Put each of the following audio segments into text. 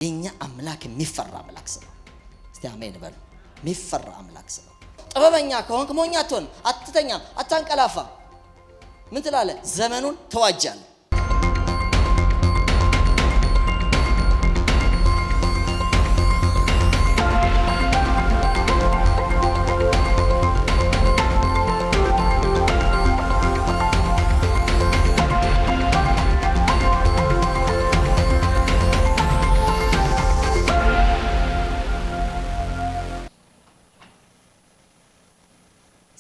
የኛ አምላክ የሚፈራ አምላክ ነው። እስቲ አሜን በሉ። የሚፈራ አምላክ ነው። ጥበበኛ ከሆንክ ሞኝ አትሆን፣ አትተኛም፣ አታንቀላፋ። ምን ትላለህ? ዘመኑን ተዋጃለህ።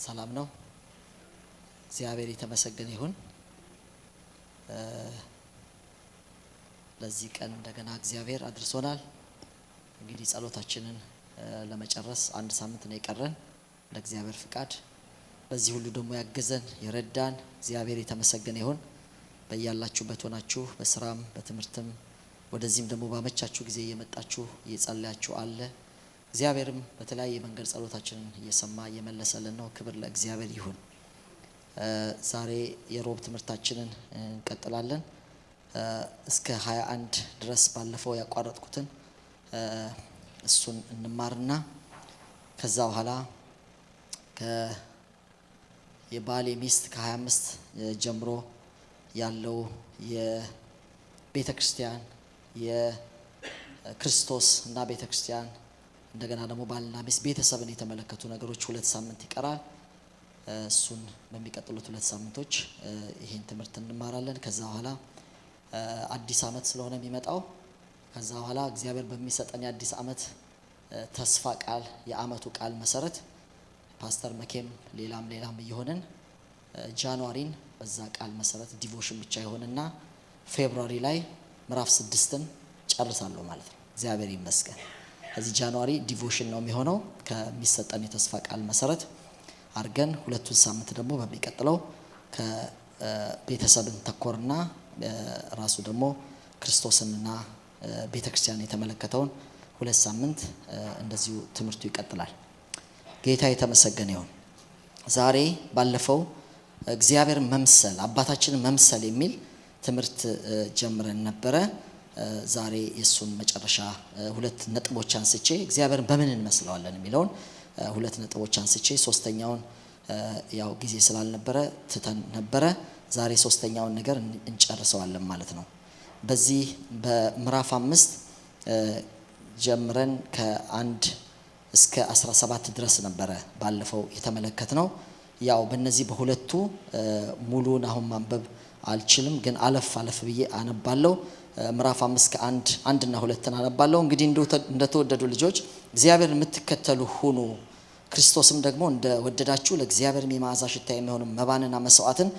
ሰላም ነው። እግዚአብሔር የተመሰገነ ይሁን። ለዚህ ቀን እንደገና እግዚአብሔር አድርሶናል። እንግዲህ ጸሎታችንን ለመጨረስ አንድ ሳምንት ነው የቀረን ለእግዚአብሔር ፍቃድ። በዚህ ሁሉ ደግሞ ያገዘን የረዳን እግዚአብሔር የተመሰገነ ይሁን። በእያላችሁበት ሆናችሁ በስራም በትምህርትም ወደዚህም ደግሞ ባመቻችሁ ጊዜ እየመጣችሁ እየጸለያችሁ አለ። እግዚአብሔርም በተለያየ መንገድ ጸሎታችንን እየሰማ እየመለሰልን ነው። ክብር ለእግዚአብሔር ይሁን። ዛሬ የሮብ ትምህርታችንን እንቀጥላለን። እስከ 21 ድረስ ባለፈው ያቋረጥኩትን እሱን እንማርና ከዛ በኋላ የባሌ ሚስት ከ25 ጀምሮ ያለው የቤተክርስቲያን የክርስቶስ እና ቤተክርስቲያን እንደገና ደግሞ ባልና ሚስት ቤተሰብን የተመለከቱ ነገሮች 2 ሳምንት ይቀራል። እሱን በሚቀጥሉት 2 ሳምንቶች ይሄን ትምህርት እንማራለን። ከዛ በኋላ አዲስ አመት ስለሆነ የሚመጣው ከዛ በኋላ እግዚአብሔር በሚሰጠን የአዲስ አመት ተስፋ ቃል የአመቱ ቃል መሰረት ፓስተር መኬም ሌላም እየሆነን ጃንዋሪን በዛ ቃል መሰረት ዲቮሽን ብቻ ይሆንና ፌብሩዋሪ ላይ ምዕራፍ 6ን ጨርሳለሁ ማለት ነው። እግዚአብሔር ይመስገን። እዚህ ጃንዋሪ ዲቮሽን ነው የሚሆነው ከሚሰጠን የተስፋ ቃል መሰረት አርገን 2 ሳምንት ደግሞ በሚቀጥለው ከቤተሰብን ተኮርና ራሱ ደግሞ ክርስቶስንና ቤተክርስቲያን የተመለከተውን 2 ሳምንት እንደዚሁ ትምህርቱ ይቀጥላል። ጌታ የተመሰገነ ይሁን። ዛሬ ባለፈው እግዚአብሔር መምሰል አባታችንን መምሰል የሚል ትምህርት ጀምረን ነበረ። ዛሬ የሱን መጨረሻ 2 ነጥቦች አንስቼ እግዚአብሔርን በምን እንመስለዋለን የሚለውን 2 ነጥቦች አንስቼ ሶስተኛውን ያው ጊዜ ስላልነበረ ትተን ነበረ። ዛሬ ሶስተኛውን ነገር እንጨርሰዋለን ማለት ነው። በዚህ በምዕራፍ 5 ጀምረን ከ1 እስከ 17 ድረስ ነበረ ባለፈው የተመለከትነው። ያው በእነዚህ በሁለቱ ሙሉን አሁን ማንበብ አልችልም፣ ግን አለፍ ብዬ አነባለሁ። ምዕራፍ 5 ከ1 እና 2 አነባለሁ። እንግዲህ እንደተወደዱ ልጆች እግዚአብሔርን የምትከተሉ ሁኑ፣ ክርስቶስም ደግሞ እንደወደዳችሁ ለእግዚአብሔር የመዓዛ ሽታ የሚሆን መባንና መስዋዕትን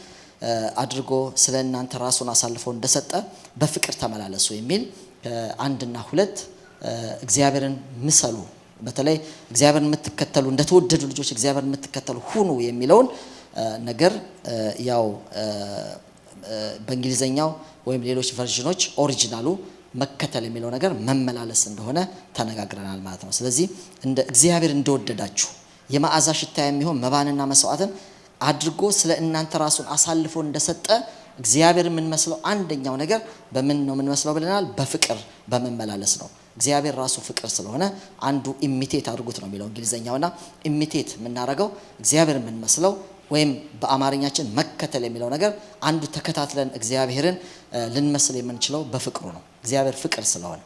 አድርጎ ስለእናንተ ራሱን አሳልፎ እንደሰጠ በፍቅር ተመላለሱ የሚል 1 እና 2 እግዚአብሔርን ምሰሉ፣ በተለይ እግዚአብሔርን የምትከተሉ እንደተወደዱ ልጆች እግዚአብሔርን የምትከተሉ ሁኑ የሚለውን ነገር ያው በእንግሊዘኛው ወይም ሌሎች ቨርዥኖች ኦሪጂናሉ መከተል የሚለው ነገር መመላለስ እንደሆነ ተነጋግረናል ማለት ነው። ስለዚህ እንደ እግዚአብሔር እንደወደዳችሁ የመዓዛ ሽታ የሚሆን መባንና መስዋዕትን አድርጎ ስለ እናንተ ራሱን አሳልፎ እንደሰጠ እግዚአብሔር የምንመስለው አንደኛው ነገር በምን ነው የምንመስለው ብለናል? በፍቅር በመመላለስ ነው። እግዚአብሔር ራሱ ፍቅር ስለሆነ አንዱ ኢሚቴት አድርጉት ነው የሚለው እንግሊዘኛውና ኢሚቴት የምናደርገው እግዚአብሔር የምንመስለው ወይም በአማርኛችን መከተል የሚለው ነገር አንዱ ተከታትለን እግዚአብሔርን ልንመስል የምንችለው በፍቅሩ ነው። እግዚአብሔር ፍቅር ስለሆነ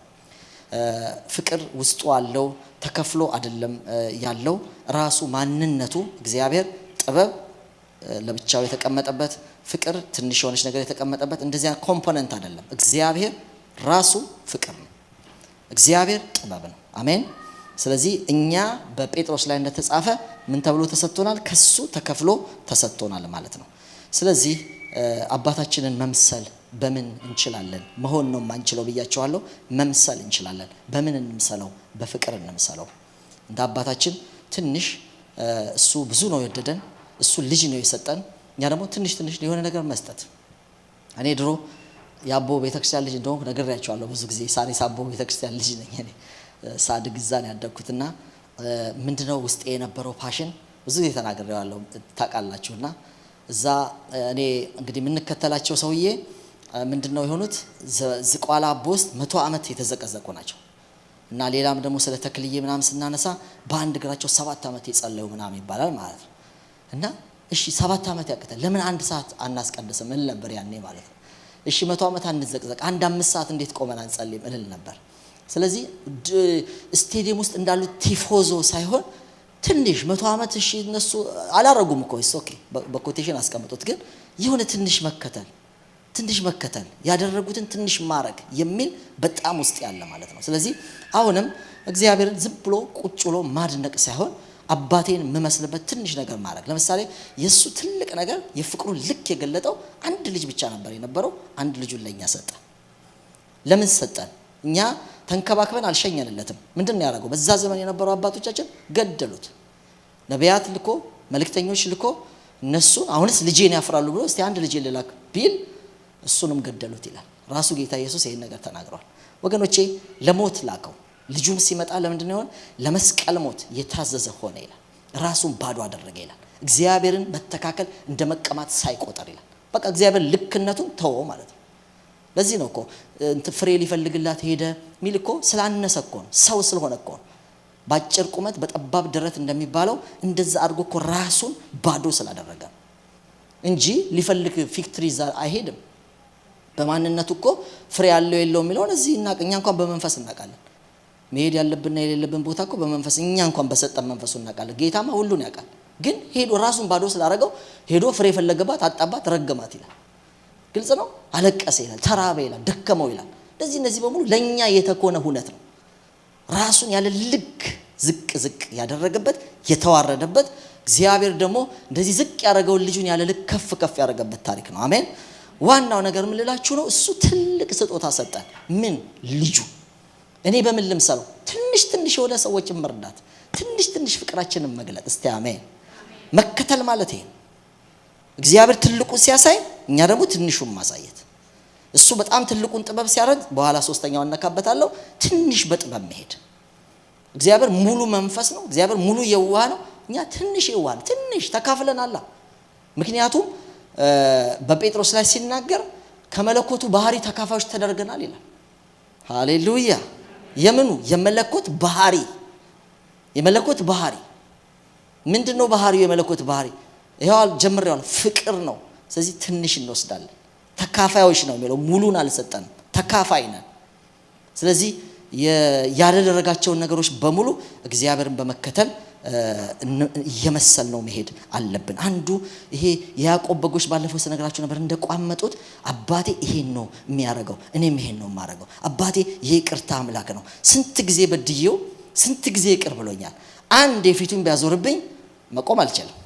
ፍቅር ውስጡ አለው፣ ተከፍሎ አይደለም ያለው ራሱ ማንነቱ እግዚአብሔር ጥበብ ለብቻው የተቀመጠበት ፍቅር ትንሽ የሆነች ነገር የተቀመጠበት እንደዚያ ኮምፖነንት አይደለም። እግዚአብሔር ራሱ ፍቅር ነው። እግዚአብሔር ጥበብ ነው። አሜን። ስለዚህ እኛ በጴጥሮስ ላይ እንደተጻፈ ምን ተብሎ ተሰጥቶናል? ከሱ ተከፍሎ ተሰጥቶናል ማለት ነው። ስለዚህ አባታችንን መምሰል በምን እንችላለን? መሆን ነው ማንችለው ብያቸዋለሁ። መምሰል እንችላለን። በምን እንምሰለው? በፍቅር እንምሰለው። እንደ አባታችን ትንሽ እሱ ብዙ ነው የወደደን፣ እሱ ልጅ ነው የሰጠን። እኛ ደግሞ ትንሽ የሆነ ነገር መስጠት። እኔ ድሮ ያቦ ቤተክርስቲያን ልጅ እንደሆንኩ ነግሬያቸዋለሁ ብዙ ጊዜ። ሳሪስ አቦ ቤተክርስቲያን ልጅ ነኝ እኔ። ሳድግ እዛ ነው ያደግኩትና ምንድነው ውስጤ የነበረው ፓሽን ብዙ ጊዜ ተናግሬዋለሁ ታውቃላችሁና እዛ እኔ እንግዲህ የምንከተላቸው ሰውዬ ምንድነው የሆኑት ዝቋላ አቦ ውስጥ 100 ዓመት የተዘቀዘቁ ናቸው። እና ሌላም ደግሞ ስለ ተክልዬ ምናምን ስናነሳ በአንድ እግራቸው 7 ዓመት የጸለዩ ምናምን ይባላል ማለት ነው። እና እሺ 7 ዓመት ያቅታል ለምን 1 ሰዓት አናስቀድስም እል ነበር ያኔ ማለት ነው። እሺ 100 ዓመት አንዘቅዘቅ 5 ሰዓት እንዴት ቆመን አንጸልይም እል ነበር። ስለዚህ ስቴዲየም ውስጥ እንዳሉት ቲፎዞ ሳይሆን ትንሽ 100 ዓመት እሺ እነሱ አላረጉም እኮ ኦኬ በኮቴሽን አስቀምጡት፣ ግን የሆነ ትንሽ መከተል ያደረጉትን ትንሽ ማረግ የሚል በጣም ውስጥ ያለ ማለት ነው። ስለዚህ አሁንም እግዚአብሔርን ዝም ብሎ ቁጭ ብሎ ማድነቅ ሳይሆን አባቴን መመስልበት ትንሽ ነገር ማድረግ። ለምሳሌ የሱ ትልቅ ነገር የፍቅሩን ልክ የገለጠው አንድ ልጅ ብቻ ነበር የነበረው፣ አንድ ልጁን ለኛ ሰጠ። ለምን ሰጠን? እኛ ተንከባክበን አልሸኘንለትም። ምንድነው ያደረገው? በዛ ዘመን የነበሩ አባቶቻችን ገደሉት። ነቢያት ልኮ መልእክተኞች ልኮ እነሱ አሁንስ ልጄን ያፍራሉ ብሎ እስቲ አንድ ልጅ ልላክ ቢል እሱንም ገደሉት ይላል። ራሱ ጌታ ኢየሱስ ይሄን ነገር ተናግሯል። ወገኖቼ ለሞት ላከው። ልጁም ሲመጣ ለምንድን ነው ለመስቀል ሞት የታዘዘ ሆነ ይላል። ራሱን ባዶ አደረገ ይላል። እግዚአብሔርን መተካከል እንደመቀማት ሳይቆጠር ይላል። በቃ እግዚአብሔር ልክነቱን ተወው ማለት ነው። ለዚህ ነው እኮ ፍሬ ሊፈልግላት ሄደ ሚል እኮ ስላነሰ እኮ ነው፣ ሰው ስለሆነ እኮ ነው። ባጭር ቁመት በጠባብ ደረት እንደሚባለው እንደዛ አድርጎ እኮ ራሱን ባዶ ስላደረገ እንጂ ሊፈልግ ፊክትሪ ዛር አይሄድም። በማንነቱ እኮ ፍሬ ያለው የለው የሚለውን እዚህ እኛ እንኳን በመንፈስ እናውቃለን። መሄድ ያለብንና የሌለብን ቦታ እኮ በመንፈስ እኛ እንኳን በሰጠን መንፈሱ እናውቃለን። ጌታማ ሁሉን ያውቃል። ግን ሄዶ ራሱን ባዶ ስላደረገው ሄዶ ፍሬ ፈለገባት፣ አጣባት፣ ረገማት ይላል። ግልጽ ነው። አለቀሰ ይላል፣ ተራበ ይላል፣ ደከመው ይላል። እነዚህ በሙሉ ለኛ የተኮነ ሁነት ነው። ራሱን ያለ ልክ ዝቅ ያደረገበት የተዋረደበት፣ እግዚአብሔር ደግሞ እንደዚህ ዝቅ ያደረገው ልጁን ያለ ልክ ከፍ ያደረገበት ታሪክ ነው። አሜን። ዋናው ነገር ምን ልላችሁ ነው? እሱ ትልቅ ስጦታ ሰጠን። ምን ልጁ እኔ በምን ልምሰለው? ትንሽ የሆነ ሰዎችን መርዳት፣ ትንሽ ፍቅራችንን መግለጥ። እስቲ አሜን። መከተል ማለት ይሄ እግዚአብሔር ትልቁን ሲያሳይ እኛ ደግሞ ትንሹን ማሳየት። እሱ በጣም ትልቁን ጥበብ ሲያረግ በኋላ ሶስተኛውን ነካበታለሁ፣ ትንሽ በጥበብ መሄድ። እግዚአብሔር ሙሉ መንፈስ ነው። እግዚአብሔር ሙሉ የዋህ ነው። እኛ ትንሽ የዋህ ነው። ትንሽ ተካፍለናል። ምክንያቱም በጴጥሮስ ላይ ሲናገር ከመለኮቱ ባህሪ ተካፋዮች ተደርገናል ይላል። ሃሌሉያ። የምኑ የመለኮት ባህሪ ምንድነው? ባህሪው የመለኮት ባህሪ ይሄው ጀምሬዋል፣ ፍቅር ነው። ስለዚህ ትንሽ እንወስዳለን። ተካፋዮች ነው የሚለው፣ ሙሉን አልሰጠንም፣ ተካፋይ ነን። ስለዚህ ያደረጋቸውን ነገሮች በሙሉ እግዚአብሔርን በመከተል እየመሰል ነው መሄድ አለብን። አንዱ ይሄ የያዕቆብ በጎች ባለፈው ስነግራችሁ ነበር፣ እንደቋመጡት አባቴ ይሄን ነው የሚያረጋው፣ እኔም ይሄን ነው የማረጋው። አባቴ ይቅርታ አምላክ ነው። ስንት ጊዜ በድየው፣ ስንት ጊዜ ይቅር ብሎኛል። አንድ የፊቱን ቢያዞርብኝ መቆም አልቻለም።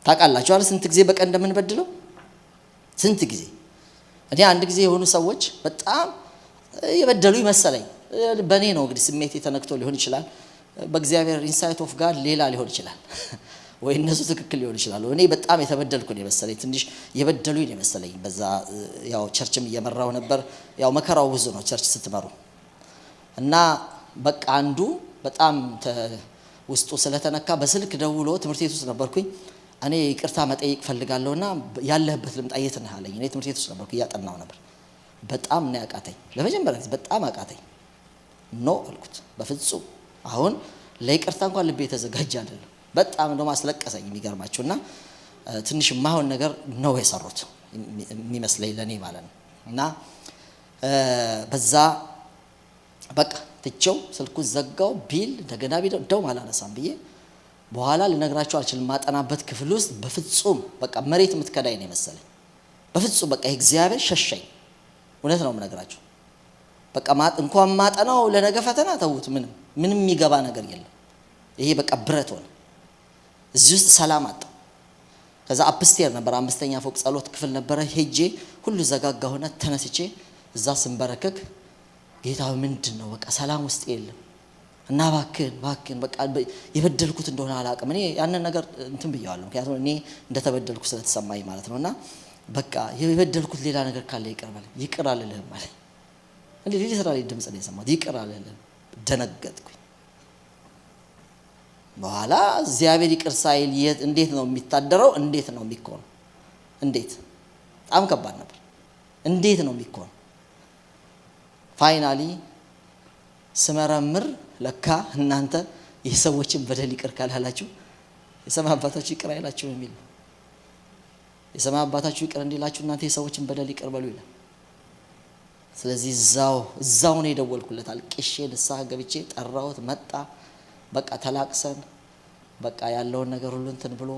ታውቃላችሁ አይደል? ስንት ጊዜ በቀን እንደምንበድለው፣ ስንት ጊዜ። እኔ አንድ ጊዜ የሆኑ ሰዎች በጣም የበደሉ ይመሰለኝ። በእኔ ነው እንግዲህ ስሜቴ ተነክቶ ሊሆን ይችላል። በእግዚአብሔር ኢንሳይት ኦፍ ጋድ ሌላ ሊሆን ይችላል፣ ወይ እነሱ ትክክል ሊሆን ይችላል። እኔ በጣም የተበደልኩ ነው የመሰለኝ፣ ትንሽ የበደሉኝ ነው የመሰለኝ። በዛ ያው ቸርችም እየመራው ነበር። ያው መከራው ብዙ ነው ቸርች ስትመሩ። እና በቃ አንዱ በጣም ውስጡ ስለተነካ በስልክ ደውሎ፣ ትምህርት ቤት ውስጥ ነበርኩኝ እኔ ይቅርታ መጠየቅ ፈልጋለሁና ያለህበት ልምጣ የት ነህ አለኝ። እኔ ትምህርት ቤት ውስጥ ነበርኩ፣ እያጠናው ነበር። በጣም ነው ያቃተኝ፣ ለመጀመሪያ ጊዜ በጣም አቃተኝ። ኖ አልኩት፣ በፍጹም አሁን ለይቅርታ እንኳን ልቤ የተዘጋጀ አይደለም። በጣም ነው ማስለቀሰኝ የሚገርማችሁና ትንሽ ማሆን ነገር ነው የሰሩት የሚመስለኝ ለኔ ማለት ነው። እና በዛ በቃ ትቼው ስልኩ ዘጋው። ቢል እንደገና ቢደው አላነሳም ብዬ በኋላ ልነግራችሁ አልችልም። ማጠናበት ክፍል ውስጥ በፍጹም በቃ መሬት የምትከዳኝ ነው የመሰለኝ። በፍጹም በቃ እግዚአብሔር ሸሸኝ። እውነት ነው የምነግራችሁ። በቃ እንኳን ማጠናው ለነገ ፈተና ተውት፣ ምንም የሚገባ ነገር የለም። ይሄ በቃ ብረት ሆነ። እዚህ ውስጥ ሰላም አጣሁ። ከዛ አፕስቴር ነበር፣ 5ኛ ፎቅ ጸሎት ክፍል ነበረ። ሄጄ ሁሉ ዘጋጋሁና ተነስቼ እዛ ስንበረከክ ጌታ ምንድነው በቃ ሰላም ውስጥ የለም እና ባክን በቃ የበደልኩት እንደሆነ አላውቅም። እኔ ያንን ነገር እንትን ብያለሁ፣ ምክንያቱም እኔ እንደተበደልኩ ስለተሰማኝ ማለት ነውና በቃ የበደልኩት ሌላ ነገር ካለ ይቅር አልልህም ማለት እንዴ ሊትራሊ ድምጽ ነው የሰማሁት። ይቅር አልልህም። ደነገጥኩኝ። በኋላ እግዚአብሔር ይቅር ሳይል እንዴት ነው የሚታደረው? እንዴት ነው የሚቆነው? እንዴት በጣም ከባድ ነበር። እንዴት ነው የሚቆነው? ፋይናሊ ስመረምር ለካ እናንተ የሰዎችን በደል ይቅር ካላላችሁ የሰማይ አባታችሁ ይቅር አይላችሁም የሚል የሰማይ አባታችሁ ይቅር እንዲላችሁ እናንተ የሰዎችን በደል ይቅር በሉ ይላል። ስለዚህ እዛው ነው የደወልኩለት አልቅሼ ንስሐ ገብቼ ጠራሁት መጣ። በቃ ተላቅሰን በቃ ያለውን ነገር ሁሉ እንትን ብሎ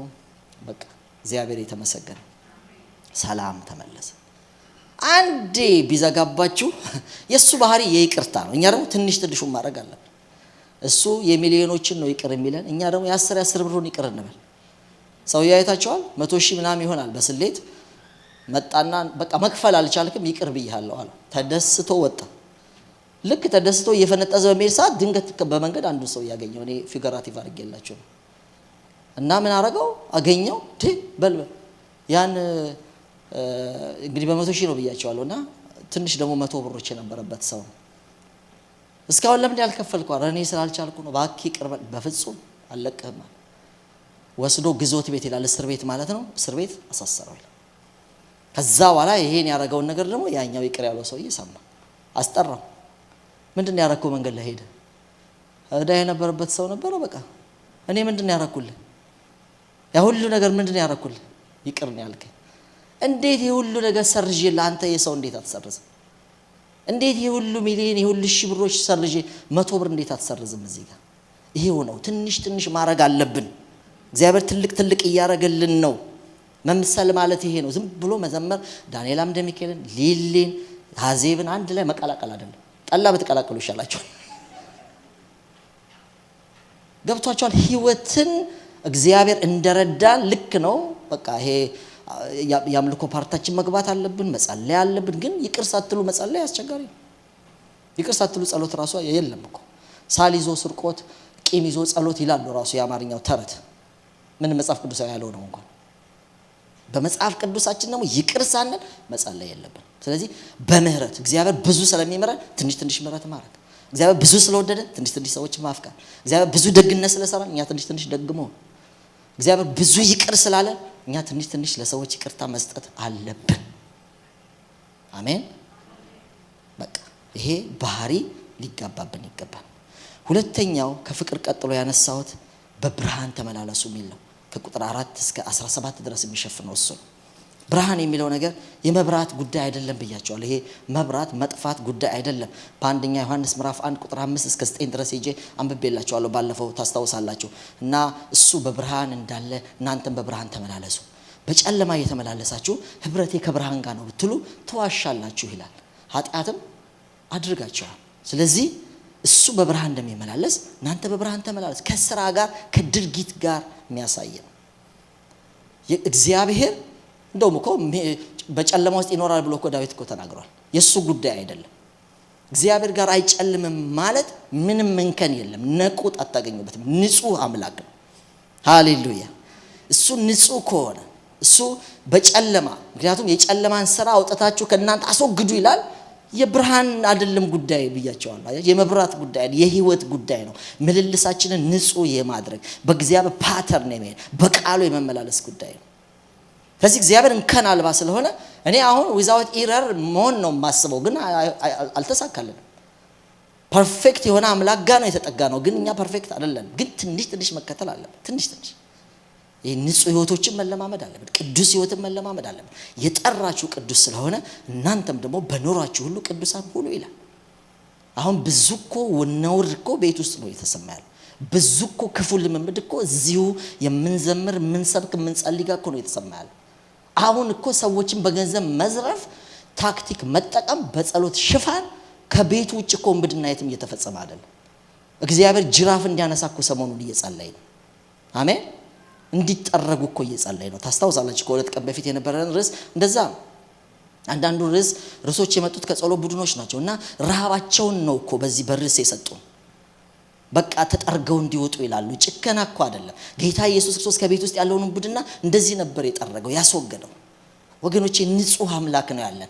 በቃ እግዚአብሔር የተመሰገነ ሰላም ተመለሰ። አንዴ ቢዘጋባችሁ የሱ ባህሪ የይቅርታ ነው። እኛ ደግሞ ትንሽ ትንሹን ማድረግ አለብን። እሱ የሚሊዮኖችን ነው ይቅር የሚለን፣ እኛ ደግሞ የ10 ብሩን ይቅር እንበል። ሰው ያይታቸዋል 100,000 ምናምን ይሆናል በስሌት መጣና በቃ መክፈል አልቻልክም ይቅር ብያለሁ አለ። ተደስቶ ወጣ። ልክ ተደስቶ እየፈነጠዘ በሚል ሰዓት ድንገት በመንገድ አንዱ ሰው ያገኘው እኔ ፊገራቲቭ አድርጌላችሁ እና ምን አረጋው አገኘው በልበል ያን እንግዲህ በ100,000 ነው ብያቸዋለሁና ትንሽ ደግሞ 100 ብሮች የነበረበት ሰው እስካሁን ለምን ያልከፈልከው? አረ እኔ ስላልቻልኩ ነው። ባኪ ቅርበል በፍጹም አለቀህም። ወስዶ ግዞት ቤት ይላል፣ እስር ቤት ማለት ነው። እስር ቤት አሳሰረው ይላል። ከዛ በኋላ ይሄን ያረጋውን ነገር ደግሞ ያኛው ይቅር ያለው ሰውዬ ሰማ፣ አስጠራው። ምንድነው ያረከው? መንገድ ላይ ሄደ። እዳ የነበረበት ሰው ነበር። በቃ እኔ ምንድነው ያረኩልህ? ያ ሁሉ ነገር ምንድነው ያረኩልህ? ይቅር ነው ያልከኝ። እንዴት ይሁሉ ነገር ሰርጄ ለአንተ የሰው እንዴት አትሰርዝም? እንዴት ይሁሉ ሚሊዮን ይሁሉ ሺህ ብሮች ሰርጄ 100 ብር እንዴት አትሰርዝም? እዚህ ጋር ይሄው ነው። ትንሽ ትንሽ ማድረግ አለብን። እግዚአብሔር ትልቅ ትልቅ እያረገልን ነው። መምሰል ማለት ይሄ ነው። ዝም ብሎ መዘመር ዳንኤል አምደ ሚካኤልን ሊሊን ሐዜብን አንድ ላይ መቀላቀል አይደለም። ጠላ በተቀላቀሉ ይሻላችኋል። ገብቷችኋል? ህይወትን እግዚአብሔር እንደረዳን ልክ ነው። በቃ ይሄ ያምልኮ ፓርታችን መግባት አለብን፣ መጸለይ አለብን። ግን ይቅር ሳትሉ መጸለይ አስቸጋሪ ነው። ይቅር ሳትሉ ጸሎት ራሱ የለም እኮ። ሳል ይዞ ስርቆት፣ ቂም ይዞ ጸሎት ይላሉ ራሱ የአማርኛው ተረት። ምን መጽሐፍ ቅዱሳዊ ያለው ነው እንኳን። በመጽሐፍ ቅዱሳችን ደግሞ ይቅር ሳንል መጸለይ የለብን። ስለዚህ በምህረት እግዚአብሔር ብዙ ስለሚመረን ትንሽ ትንሽ ምህረት ማድረግ፣ እግዚአብሔር ብዙ ስለወደደ ትንሽ ትንሽ ሰዎች ማፍቀር፣ እግዚአብሔር ብዙ ደግነት ስለሰራን እኛ ትንሽ ትንሽ ደግሞ፣ እግዚአብሔር ብዙ ይቅር ስላለ እኛ ትንሽ ትንሽ ለሰዎች ይቅርታ መስጠት አለብን። አሜን። በቃ ይሄ ባህሪ ሊጋባብን ይገባል። ሁለተኛው ከፍቅር ቀጥሎ ያነሳሁት በብርሃን ተመላለሱ የሚል ነው። ከቁጥር 4 እስከ 17 ድረስ የሚሸፍነው እሱ ነው። ብርሃን የሚለው ነገር የመብራት ጉዳይ አይደለም ብያቸዋለሁ። ይሄ መብራት መጥፋት ጉዳይ አይደለም። በአንደኛ ዮሐንስ ምዕራፍ 1 ቁጥር 5 እስከ 9 ድረስ ሄጄ አንብቤላችኋለሁ ባለፈው ታስታውሳላችሁ። እና እሱ በብርሃን እንዳለ እናንተም በብርሃን ተመላለሱ። በጨለማ እየተመላለሳችሁ ህብረቴ ከብርሃን ጋር ነው ብትሉ ተዋሻላችሁ ይላል። ኃጢአትም አድርጋችኋል። ስለዚህ እሱ በብርሃን እንደሚመላለስ እናንተ በብርሃን ተመላለሱ። ከሥራ ጋር ከድርጊት ጋር የሚያሳይ ነው። እግዚአብሔር እንደውም እኮ በጨለማ ውስጥ ይኖራል ብሎ እኮ ዳዊት እኮ ተናግሯል። የሱ ጉዳይ አይደለም። እግዚአብሔር ጋር አይጨልምም ማለት ምንም እንከን የለም፣ ነቁጥ አታገኙበትም። ንጹህ አምላክ ነው። ሃሌሉያ። እሱ ንጹህ ከሆነ እሱ በጨለማ ምክንያቱም የጨለማን ሥራ አውጥታችሁ ከእናንተ አስወግዱ ይላል። የብርሃን አይደለም ጉዳይ ብያቸዋለሁ። የመብራት ጉዳይ የህይወት ጉዳይ ነው። ምልልሳችንን ንጹህ የማድረግ በእግዚአብሔር ፓተርን የመሄድ በቃሉ የመመላለስ ጉዳይ ነው። ስለዚህ እግዚአብሔር እንከን አልባ ስለሆነ እኔ አሁን ዊዛውት ኢረር መሆን ነው የማስበው፣ ግን አልተሳካልንም። ፐርፌክት የሆነ አምላክ ጋር ነው የተጠጋ ነው፣ ግን እኛ ፐርፌክት አይደለንም። ግን ትንሽ ትንሽ መከተል አለብን። ትንሽ ትንሽ ይሄ ንጹህ ህይወቶችን መለማመድ አለብን። ቅዱስ ህይወትን መለማመድ አለብን። የጠራችሁ ቅዱስ ስለሆነ እናንተም ደግሞ በኖራችሁ ሁሉ ቅዱሳን ሁሉ ይላል። አሁን ብዙ እኮ ነውር እኮ ቤት ውስጥ ነው የተሰማያል። ብዙ እኮ ክፉ ልምምድ እኮ እዚሁ የምንዘምር የምንሰብክ የምንጸልይ ጋር እኮ ነው የተሰማያል። አሁን እኮ ሰዎችን በገንዘብ መዝረፍ፣ ታክቲክ መጠቀም፣ በጸሎት ሽፋን ከቤቱ ውጭ እኮ እንብድና የትም እየተፈጸመ አይደለም። እግዚአብሔር ጅራፍ እንዲያነሳ እኮ ሰሞኑን እየጸለይ ነው። አሜን። እንዲጠረጉ እኮ እየጸለይ ነው። ታስታውሳላችሁ ከሁለት ቀን በፊት የነበረን ርዕስ እንደዛ ነው። አንዳንዱ ርዕሶች የመጡት ከጸሎት ቡድኖች ናቸውና ረሃባቸውን ነው እኮ በዚህ በርዕስ የሰጡ። በቃ ተጠርገው እንዲወጡ ይላሉ። ጭከና እኮ አይደለም። ጌታ ኢየሱስ ክርስቶስ ከቤት ውስጥ ያለውን ቡድና እንደዚህ ነበር የጠረገው ያስወገደው። ወገኖቼ ንጹህ አምላክ ነው ያለን።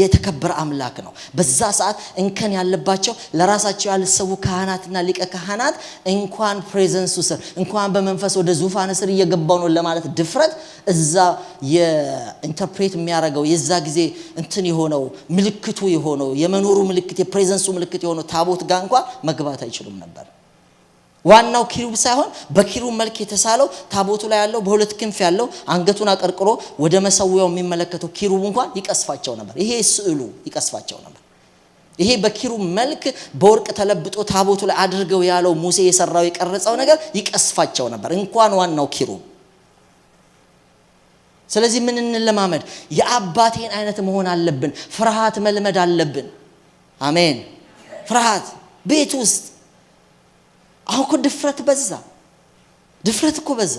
የተከበረ አምላክ ነው። በዛ ሰዓት እንከን ያለባቸው ለራሳቸው ያልሰው ካህናትና ሊቀ ካህናት እንኳን ፕሬዘንሱ ስር እንኳን በመንፈስ ወደ ዙፋን ስር እየገባው ነው ለማለት ድፍረት እዛ የኢንተርፕሬት የሚያደርገው የዛ ጊዜ እንትን የሆነው ምልክቱ የሆነው የመኖሩ ምልክት የፕሬዘንሱ ምልክት የሆነው ታቦት ጋር እንኳን መግባት አይችሉም ነበር። ዋናው ኪሩብ ሳይሆን በኪሩብ መልክ የተሳለው ታቦቱ ላይ ያለው በሁለት ክንፍ ያለው አንገቱን አቀርቅሮ ወደ መሰዊያው የሚመለከተው ኪሩብ እንኳን ይቀስፋቸው ነበር። ይሄ ስዕሉ ይቀስፋቸው ነበር። ይሄ በኪሩብ መልክ በወርቅ ተለብጦ ታቦቱ ላይ አድርገው ያለው ሙሴ የሰራው የቀረጸው ነገር ይቀስፋቸው ነበር እንኳን ዋናው ኪሩብ። ስለዚህ ምን እንለማመድ? የአባቴን አይነት መሆን አለብን። ፍርሃት መልመድ አለብን። አሜን። ፍርሃት ቤት ውስጥ አሁን እኮ ድፍረት በዛ። ድፍረት እኮ በዛ።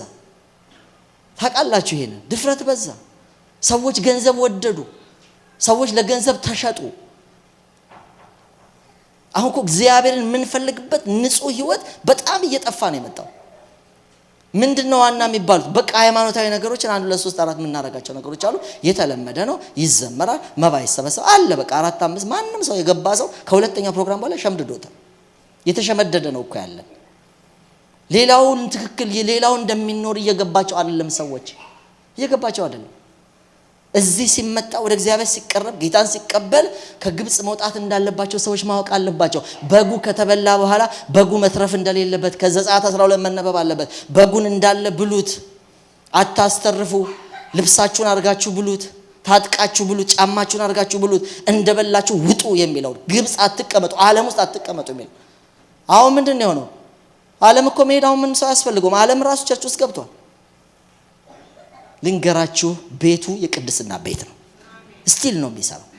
ታውቃላችሁ ይሄን ድፍረት በዛ። ሰዎች ገንዘብ ወደዱ። ሰዎች ለገንዘብ ተሸጡ። አሁን እኮ እግዚአብሔርን የምንፈልግበት ንጹህ ህይወት በጣም እየጠፋ ነው የመጣው። ምንድነው ዋና የሚባሉት? በቃ ሃይማኖታዊ ነገሮችን 1 2 3 4 የምናረጋቸው ነገሮች አሉ። የተለመደ ነው። ይዘመራል፣ መባ ይሰበሰብ አለ። በቃ 4 5 ማንንም ሰው የገባ ሰው ከሁለተኛ ፕሮግራም በኋላ ሸምድዶታል። የተሸመደደ ነው እኮ ያለን። ሌላውን ትክክል ሌላውን እንደሚኖር እየገባቸው አይደለም። ሰዎች እየገባቸው አይደለም። እዚህ ሲመጣ ወደ እግዚአብሔር ሲቀርብ ጌታን ሲቀበል ከግብጽ መውጣት እንዳለባቸው ሰዎች ማወቅ አለባቸው። በጉ ከተበላ በኋላ በጉ መትረፍ እንደሌለበት ከዘጸአት 12 መነበብ አለበት። በጉን እንዳለ ብሉት፣ አታስተርፉ፣ ልብሳችሁን አርጋችሁ ብሉት፣ ታጥቃችሁ ብሉት፣ ጫማችሁን አርጋችሁ ብሉት፣ እንደበላችሁ ውጡ የሚለው ግብጽ አትቀመጡ፣ ዓለም ውስጥ አትቀመጡ የሚል። አሁን ምንድነው ነው? ዓለም እኮ መሄዳው ምን ሰው ያስፈልገው? ዓለም ራሱ ቸርች ውስጥ ገብቷል። ልንገራችሁ ቤቱ የቅድስና ቤት ነው። ስቲል ነው የሚሰራው።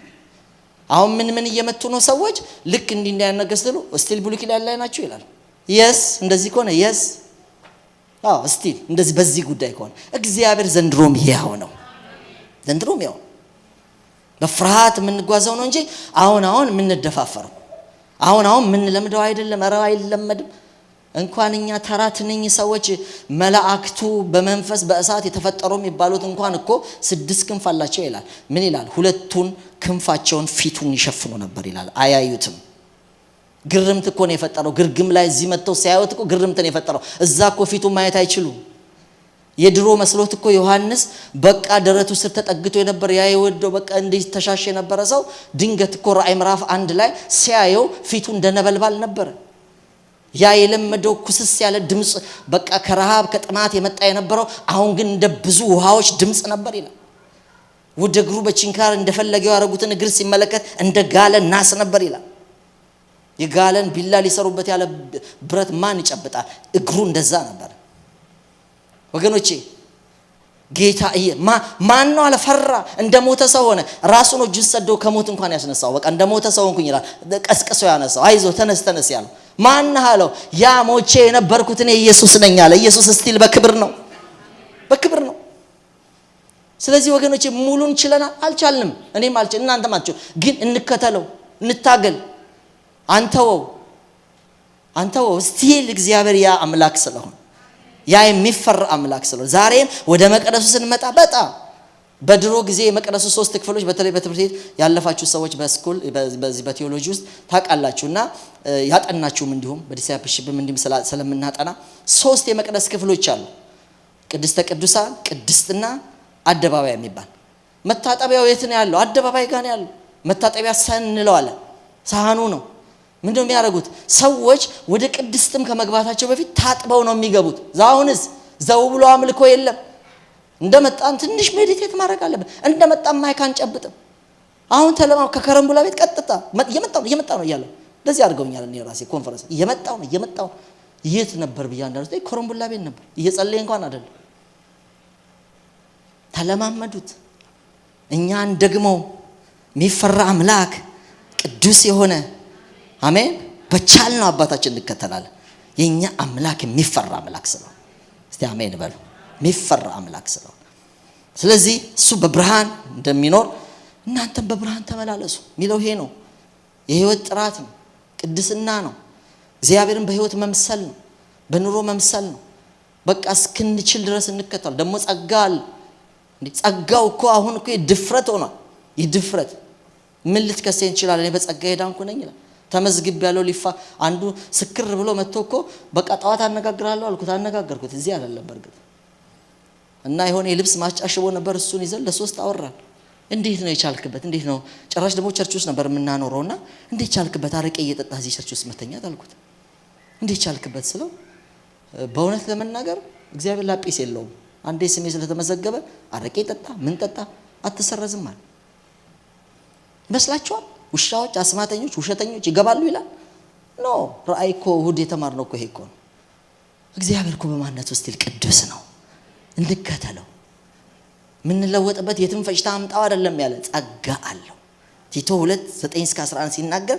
አሁን ምን እየመጡ ነው ሰዎች ልክ እንዲህ እንዳያነገስተሉ ስቲል ብሉይ ኪዳን ላይ ናቸው ይላል። yes እንደዚህ ከሆነ yes ስቲል እንደዚህ በዚህ ጉዳይ ከሆነ እግዚአብሔር ዘንድሮም ያው ነው። ዘንድሮም ያው በፍርሃት የምንጓዘው ነው እንጂ አሁን ምን እንደፋፈረው አሁን ምን ለምደው አይደለም። ኧረ አይለመድም። እንኳን እኛ ተራትነኝ ሰዎች መላእክቱ በመንፈስ በእሳት የተፈጠሩ የሚባሉት እንኳን እኮ 6 ክንፍ አላቸው ይላል። ምን ይላል? 2ቱን ክንፋቸውን ፊቱን ይሸፍኑ ነበር ይላል። አያዩትም። ግርምት እኮ ነው የፈጠረው። ግርግም ላይ እዚህ መጥተው ሲያዩት እኮ ግርምት ነው የፈጠረው። እዛ እኮ ፊቱን ማየት አይችሉም። የድሮ መስሎት እኮ ዮሐንስ በቃ ደረቱ ስር ተጠግቶ የነበር ያ የወደው በቃ እንዲህ ተሻሽ የነበረ ሰው ድንገት እኮ ራእይ ምዕራፍ 1 ላይ ሲያየው ፊቱ እንደነበልባል ነበር። ያ የለመደው ኩስስ ያለ ድምጽ በቃ ከረሃብ ከጥማት የመጣ የነበረው አሁን ግን እንደ ብዙ ውሃዎች ድምጽ ነበር ይላል። ወደ እግሩ በችንካር እንደፈለገው ያረጉትን እግር ሲመለከት እንደ ጋለ ናስ ነበር ይላል። የጋለን ቢላ ሊሰሩበት ያለ ብረት ማን ይጨብጣል? እግሩ እንደዛ ነበር። ወገኖቼ ጌታ ማን ነው አለፈራ። እንደሞተ ሰው ሆነ። ራሱ ነው እጁን ሰዶ ከሞት እንኳን ያስነሳው። በቃ እንደሞተ ሰው እንኩኝ ይላል። ቀስቅሶ ያነሳው። አይዞ ተነስ ያለው ማን አለው? ያ ሞቼ የነበርኩት እኔ ኢየሱስ ነኝ አለ። ኢየሱስ ስቲል በክብር ነው። ስለዚህ ወገኖቼ ሙሉን ችለናል? አልቻልንም። እኔም አልቻል እናንተም አልቻል። ግን እንከተለው፣ እንታገል። አንተው ስቲል እግዚአብሔር ያ አምላክ ስለሆነ ያ የሚፈራ አምላክ ስለሆነ ዛሬም ወደ መቅደሱ ስንመጣ በጣም በድሮ ጊዜ የመቅደሱ 3 ክፍሎች በተለይ በትምህርት ቤት ያለፋችሁ ሰዎች በስኩል በዚህ በቴዎሎጂ ውስጥ ታውቃላችሁና ያጠናችሁም እንዲሁም በዲሲፕሊንም እንዲም ስለምናጠና 3 የመቅደስ ክፍሎች አሉ። ቅድስተ ቅዱሳን፣ ቅድስትና አደባባይ የሚባል። መታጠቢያው የት ነው ያለው? አደባባይ ጋር ነው ያለው። መታጠቢያ ሰንለዋለን። ሳህኑ ነው። ምንድነው የሚያደርጉት? ሰዎች ወደ ቅድስትም ከመግባታቸው በፊት ታጥበው ነው የሚገቡት። ዛውንስ ዘው ብሎ አምልኮ የለም። እንደመጣን ትንሽ ሜዲቴት ማድረግ አለበት። እንደመጣን ማይካን ጨብጥም። አሁን ተለማው ከከረምቡላ ቤት ቀጥታ እየመጣው ነው እያለው እንደዚህ አድርገውኛል። እኔ ራሴ ኮንፈረንስ እየመጣው የት ነበር ብያንዳሉት ከረምቡላ ቤት ነበር። እየጸለየ እንኳን አይደለም። ተለማመዱት። እኛን ደግሞ የሚፈራ አምላክ ቅዱስ የሆነ አሜን በቻልነው አባታችን እንከተላለን። የኛ አምላክ የሚፈራ አምላክ ስለሆነ እስቲ አሜን በሉ። የሚፈራ አምላክ ስለሆነ ስለዚህ እሱ በብርሃን እንደሚኖር እናንተም በብርሃን ተመላለሱ የሚለው ይሄ ነው። የህይወት ጥራት ነው። ቅድስና ነው። እግዚአብሔርን በህይወት መምሰል ነው። በኑሮ መምሰል ነው። በቃ እስክንችል ድረስ እንከተል። ደግሞ ጸጋል እንዴ ጸጋው እኮ አሁን እኮ ድፍረት ሆኗል። ይድፍረት ምን ልትከሰኝ ይችላል? እኔ በጸጋ ሄዳንኩ ነኝ ይላል። ተመዝግብ ያለው ሊፋ አንዱ ስክር ብሎ መጥቶ እኮ በቃ ጣዋት አነጋግራለሁ አልኩት። አነጋገርኩት እዚህ አይደለም በርግጥ እና የሆነ የልብስ ማስጫሽቦ ነበር። እሱን ይዘን ለሶስት አወራን። እንዴት ነው የቻልክበት? እንዴት ነው ጭራሽ ደግሞ ቸርች ውስጥ ነበር የምናኖረውና እንዴት ቻልክበት አረቄ እየጠጣህ እዚህ ቸርች ውስጥ መተኛት አልኩት። እንዴት ቻልክበት ስለው በእውነት ለመናገር እግዚአብሔር ላጲስ የለውም። አንዴ ስሜ ስለተመዘገበ አረቄ ጠጣ ምን ጠጣ አትሰረዝም ማለት ይመስላችኋል? ውሻዎች፣ አስማተኞች፣ ውሸተኞች ይገባሉ ይላል። ኖ ራእይ እኮ እሑድ የተማርነው እኮ ይሄ እኮ ነው። እግዚአብሔር እኮ በማንነቱ ውስጥ ቅዱስ ነው፣ እንከተለው። ምን ለወጥበት የትም ፈጭታ አምጣው አይደለም ያለ ጸጋ አለው። ቲቶ 2:9-11 ሲናገር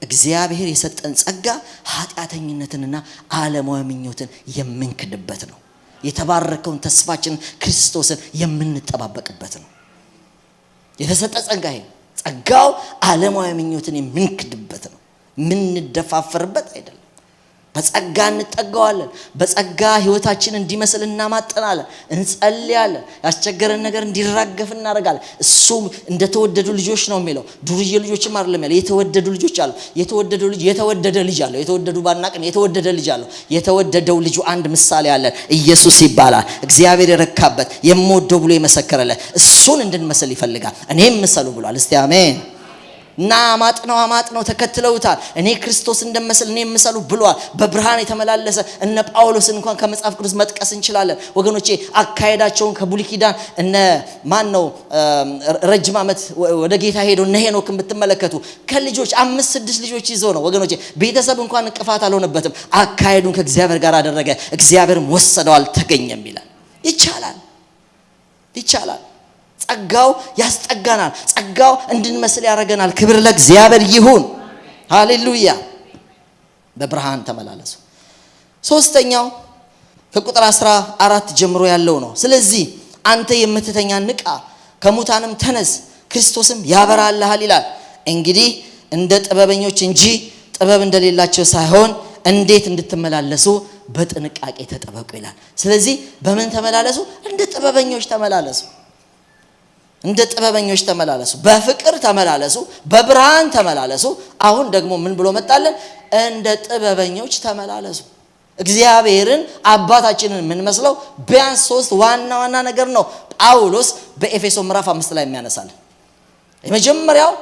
እግዚአብሔር የሰጠን ጸጋ ኃጢአተኝነትንና ዓለማዊ ምኞትን የምንክድበት ነው። የተባረከውን ተስፋችን ክርስቶስን የምንጠባበቅበት ነው። የተሰጠ ጸጋ ይሄ ጸጋው ዓለማዊ ምኞትን የምንክድበት ነው። ምን እንደፋፈርበት አይደለም። በጸጋ እንጠጋዋለን። በጸጋ ህይወታችን እንዲመስል እናማጥናለን፣ እንጸልያለን። ያስቸገረን ነገር እንዲራገፍ እናደርጋለን። እሱ እንደተወደዱ ልጆች ነው የሚለው። ዱርዬ ልጆችም አይደለም ያለው፣ የተወደዱ ልጆች አሉ። የተወደዱ ልጅ የተወደደ ልጅ አለው። የተወደዱ ባናቅን የተወደደ ልጅ አለው። የተወደደው ልጁ አንድ ምሳሌ አለን፣ ኢየሱስ ይባላል። እግዚአብሔር የረካበት የምወደው ብሎ የመሰከረለት እሱን እንድንመስል ይፈልጋል። እኔም ምሰሉ ብሏል። እስቲ አሜን። እና አማጥነው ተከትለውታል። እኔ ክርስቶስ እንደምመስል እኔ ምሰሉ ብሏል። በብርሃን የተመላለሰ እነ ጳውሎስን እንኳን ከመጽሐፍ ቅዱስ መጥቀስ እንችላለን ወገኖቼ። አካሄዳቸውን ከብሉይ ኪዳን እነ ማን ነው ረጅም ዓመት ወደ ጌታ ሄዶ እነ ሄኖክን ብትመለከቱ ከልጆች 5-6 ልጆች ይዞ ነው ወገኖቼ። ቤተሰብ እንኳን እንቅፋት አልሆነበትም። አካሄዱን ከእግዚአብሔር ጋር አደረገ፣ እግዚአብሔርም ወሰደው አልተገኘም ይላል። ይቻላል። ጸጋው ያስጠጋናል። ጸጋው እንድንመስል ያደርገናል። ክብር ለእግዚአብሔር ይሁን። ሃሌሉያ። በብርሃን ተመላለሱ። ሶስተኛው ከቁጥር 14 ጀምሮ ያለው ነው። ስለዚህ አንተ የምትተኛ ንቃ፣ ከሙታንም ተነስ፣ ክርስቶስም ያበራልሃል ይላል። እንግዲህ እንደ ጥበበኞች እንጂ ጥበብ እንደሌላቸው ሳይሆን እንዴት እንድትመላለሱ በጥንቃቄ ተጠበቁ ይላል። ስለዚህ በምን ተመላለሱ? እንደ ጥበበኞች ተመላለሱ። እንደ ጥበበኞች ተመላለሱ፣ በፍቅር ተመላለሱ፣ በብርሃን ተመላለሱ። አሁን ደግሞ ምን ብሎ መጣለን? እንደ ጥበበኞች ተመላለሱ። እግዚአብሔርን አባታችንን ምን መስለው ቢያንስ 3 ዋና ነገር ነው ጳውሎስ በኤፌሶን ምዕራፍ 5 ላይ የሚያነሳል። የመጀመሪያው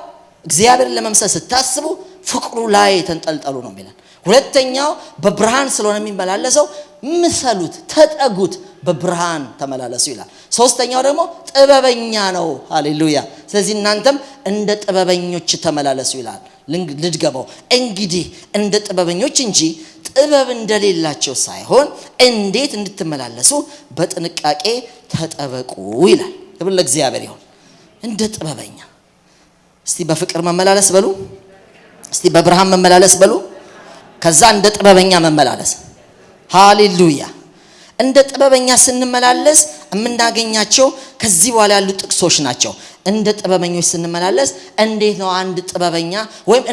እግዚአብሔርን ለመምሰል ስታስቡ ፍቅሩ ላይ ተንጠልጠሉ ነው የሚለን። ሁለተኛው በብርሃን ስለሆነ የሚመላለሰው ምሰሉት፣ ተጠጉት፣ በብርሃን ተመላለሱ ይላል። ሶስተኛው ደግሞ ጥበበኛ ነው። ሃሌሉያ። ስለዚህ እናንተም እንደ ጥበበኞች ተመላለሱ ይላል። ልድገመው። እንግዲህ እንደ ጥበበኞች እንጂ ጥበብ እንደሌላቸው ሳይሆን እንዴት እንድትመላለሱ በጥንቃቄ ተጠበቁ ይላል። ክብር ለእግዚአብሔር ይሁን። እንደ ጥበበኛ። እስቲ በፍቅር መመላለስ በሉ። እስቲ በብርሃን መመላለስ በሉ። ከዛ እንደ ጥበበኛ መመላለስ። ሃሌሉያ። እንደ ጥበበኛ ስንመላለስ የምናገኛቸው ከዚህ በኋላ ያሉ ጥቅሶች ናቸው። እንደ ጥበበኞች ስንመላለስ እንዴት ነው አንድ ጥበበኛ ወይም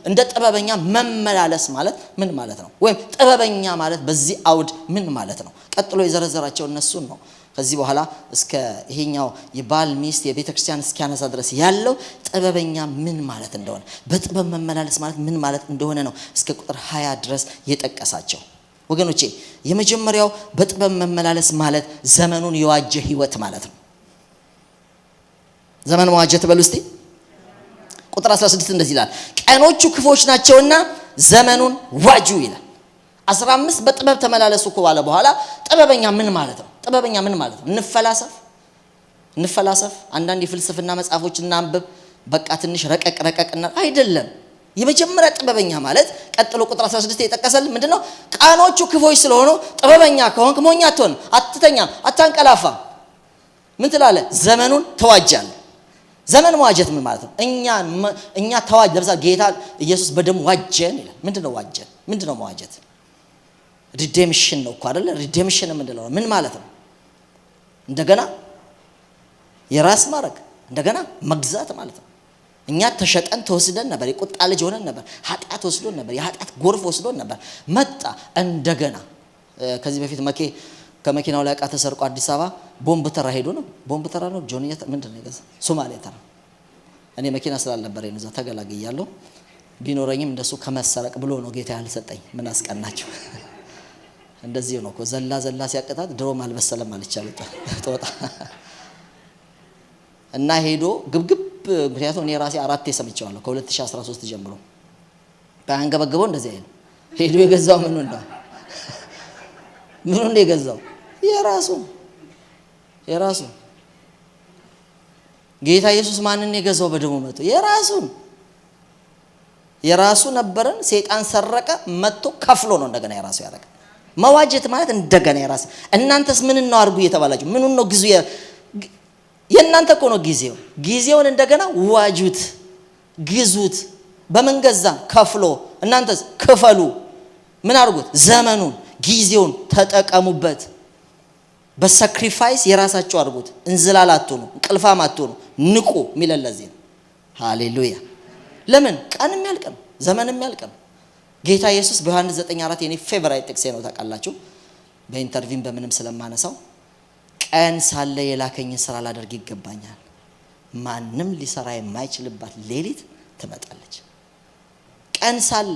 እንደ ጥበበኛ መመላለስ ማለት ምን ማለት ነው? ወይም ጥበበኛ ማለት በዚህ አውድ ምን ማለት ነው? ቀጥሎ የዘረዘራቸው እነሱን ነው። ከዚህ በኋላ እስከ ይሄኛው የባል ሚስት የቤተ ክርስቲያን እስኪያነሳ ድረስ ያለው ጥበበኛ ምን ማለት እንደሆነ፣ በጥበብ መመላለስ ማለት ምን ማለት እንደሆነ ነው እስከ ቁጥር 20 ድረስ የጠቀሳቸው። ወገኖቼ የመጀመሪያው በጥበብ መመላለስ ማለት ዘመኑን የዋጀ ህይወት ማለት ነው። ዘመን መዋጀት በሉ እስቲ። ቁጥር 16 እንደዚህ ይላል፣ ቀኖቹ ክፎች ናቸውና ዘመኑን ዋጁ ይላል። 15 በጥበብ ተመላለሱ ባለ በኋላ ጥበበኛ ምን ማለት ነው? ጥበበኛ ምን ማለት ነው? እንፈላሰፍ አንዳንድ የፍልስፍና መጽሐፎች እናንብብ፣ በቃ ትንሽ ረቀቅና አይደለም። የመጀመሪያ ጥበበኛ ማለት ቀጥሎ ቁጥር 16 የጠቀሰልን ምንድነው? ቀኖቹ ክፎች ስለሆኑ ጥበበኛ ከሆንክ ሞኝ አትሆንም፣ አትተኛም፣ አታንቀላፋም። ምን ትላለህ? ዘመኑን ተዋጃለህ። ዘመን መዋጀት ምን ማለት ነው? እኛ ተዋጅ። ለምሳሌ ጌታ ኢየሱስ በደሙ ዋጀን ይላል። ምንድነው ዋጀን? ምንድነው መዋጀት? ሪዴምሽን ነው እኮ አይደለ? ሪዴምሽን ምንድነው? ምን ማለት ነው? እንደገና የራስ ማድረግ፣ እንደገና መግዛት ማለት ነው። እኛ ተሸጠን ተወስደን ነበር፣ የቁጣ ልጅ ሆነን ነበር፣ ኃጢአት ወስዶን ነበር፣ የኃጢአት ጎርፍ ወስዶን ነበር። መጣ እንደገና። ከዚህ በፊት መኬ ከመኪናው ላይ ዕቃ ተሰርቆ አዲስ አበባ ቦምብ ተራ ሄዶ ነው ቦምብ ተራ ነው ጆንያ ምንድነው ይገዛ ሶማሊያ ተራ እኔ መኪና ስላልነበረ ነው እዛ ተገላግያለሁ ቢኖረኝም እንደሱ ከመሰረቅ ብሎ ነው ጌታ ያልሰጠኝ ምን አስቀናቸው እንደዚህ ነው እኮ ዘላ ሲያቀጣት ድሮም አልበሰለም አልቻለ ተወጣ እና ሄዶ ግብግብ ምክንያቱም እኔ ራሴ አራቴ ሰምቻለሁ ከ2013 ጀምሮ ባንገበገበው እንደዚህ አይደል ሄዶ የገዛው ምኑን ነው የገዛው የራሱ ጌታ ኢየሱስ ማንን የገዛው በደሙ መጥቶ የራሱ ነበረን ሰይጣን ሰረቀ መጥቶ ከፍሎ ነው እንደገና የራሱ ያደረገ መዋጀት ማለት እንደገና የራስ እናንተስ ምን ነው አርጉ እየተባላችሁ ምን ነው ግዙ የእናንተ እኮ ነው ጊዜውን እንደገና ዋጁት ግዙት በመንገዛ ከፍሎ እናንተስ ክፈሉ ምን አርጉት ዘመኑን ጊዜውን ተጠቀሙበት በሳክሪፋይስ የራሳችሁ አርጉት እንዝላላቱ ነው እንቅልፋም አትሆኑ ንቁ ሚለለዚህ ሃሌሉያ ለምን ቀንም ያልቀም ዘመንም ያልቀም ጌታ ኢየሱስ በዮሐንስ 9:4 የኔ ፌቨራይት ጥቅስ ነው ታውቃላችሁ በኢንተርቪው በምንም ስለማነሳው ቀን ሳለ የላከኝን ስራ ላደርግ ይገባኛል ማንንም ሊሰራ የማይችልባት ሌሊት ትመጣለች ቀን ሳለ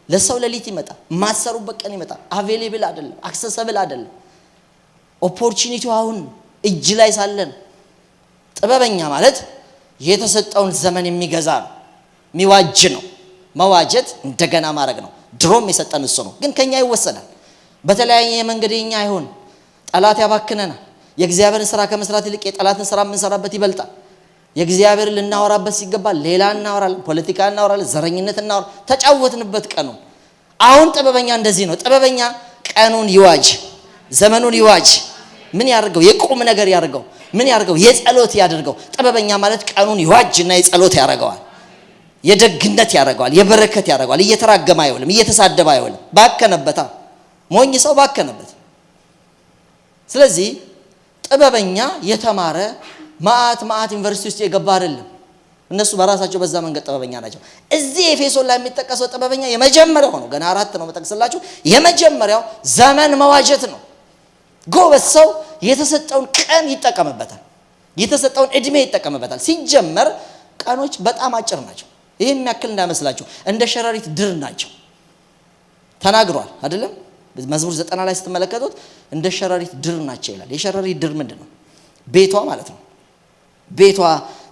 ለሰው ሌሊት ይመጣ ማሰሩበት ቀን ይመጣ አቬሌብል አይደለም አክሰሰብል አይደለም ኦፖርቹኒቲው አሁን እጅ ላይ ሳለን ጥበበኛ ማለት የተሰጠውን ዘመን የሚገዛ ነው ሚዋጅ ነው መዋጀት እንደገና ማድረግ ነው ድሮም የሰጠን እሱ ነው ግን ከኛ ይወሰናል በተለያየ መንገደኛ አይሆን ጠላት ያባክነናል የእግዚአብሔርን ስራ ከመስራት ይልቅ የጠላትን ስራ እንሰራበት ይበልጣል የእግዚአብሔር ልናወራበት ሲገባ ሌላ እናወራለን ፖለቲካ እናወራለን ዘረኝነት እናወራ ተጫወትንበት ቀኑ አሁን ጥበበኛ እንደዚህ ነው ጥበበኛ ቀኑን ይዋጅ ዘመኑን ይዋጅ ምን ያርገው የቁም ነገር ያርገው ምን ያርገው የጸሎት ያድርገው ጥበበኛ ማለት ቀኑን ይዋጅና የጸሎት ያረጋዋል የደግነት ያረጋዋል የበረከት ያረጋዋል እየተራገመ አይውልም እየተሳደበ አይውልም ባከነበታ ሞኝ ሰው ባከነበት ስለዚህ ጥበበኛ የተማረ ማአት ዩኒቨርሲቲ ውስጥ የገባ አይደለም እነሱ በራሳቸው በዛ መንገድ ጥበበኛ ናቸው እዚህ ኤፌሶን ላይ የሚጠቀሰው ጥበበኛ የመጀመሪያው ነው ገና 4 ነው መጠቅስላችሁ የመጀመሪያው ዘመን መዋጀት ነው ጎበዝ ሰው የተሰጠውን ቀን ይጠቀምበታል የተሰጠውን እድሜ ይጠቀምበታል ሲጀመር ቀኖች በጣም አጭር ናቸው ይሄ የሚያክል እንዳይመስላችሁ እንደ ሸረሪት ድር ናቸው ተናግሯል አይደለም መዝሙር 90 ላይ ስትመለከቱት እንደ ሸረሪት ድር ናቸው ይላል የሸረሪት ድር ምንድነው ቤቷ ማለት ነው ቤቷ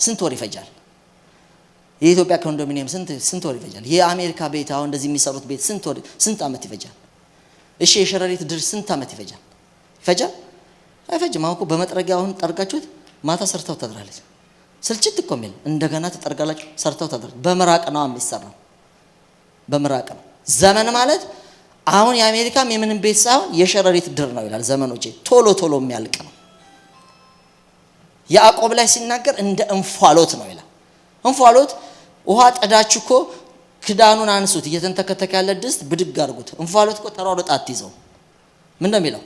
ስንት ወር ይፈጃል የኢትዮጵያ ኮንዶሚኒየም ስንት ወር ይፈጃል የአሜሪካ ቤት አሁን እንደዚህ የሚሰሩት ቤት ስንት አመት ይፈጃል እሺ የሸረሪት ድር ስንት አመት ይፈጃል አይፈጅም አሁን እኮ በመጥረጊያ አሁን ጠርጋችሁት ማታ ሰርተው ተድራለች ስልችት እኮ የሚል እንደገና ተጠርጋላችሁ ሰርተው ተድራ በመራቅ ነው የሚሰራው በመራቅ ነው ዘመን ማለት አሁን የአሜሪካም የምንም ቤት ሳይሆን የሸረሪት ድር ነው ይላል ዘመኖቼ ቶሎ የሚያልቅ ነው ያዕቆብ ላይ ሲናገር እንደ እንፋሎት ነው ይላል እንፋሎት ውሃ ጠዳችሁ እኮ ክዳኑን አንሱት እየተንተከተከ ያለ ድስት ብድግ አድርጉት እንፋሎት እኮ ተሯሩጣ አትይዘው ምን ነው የሚለው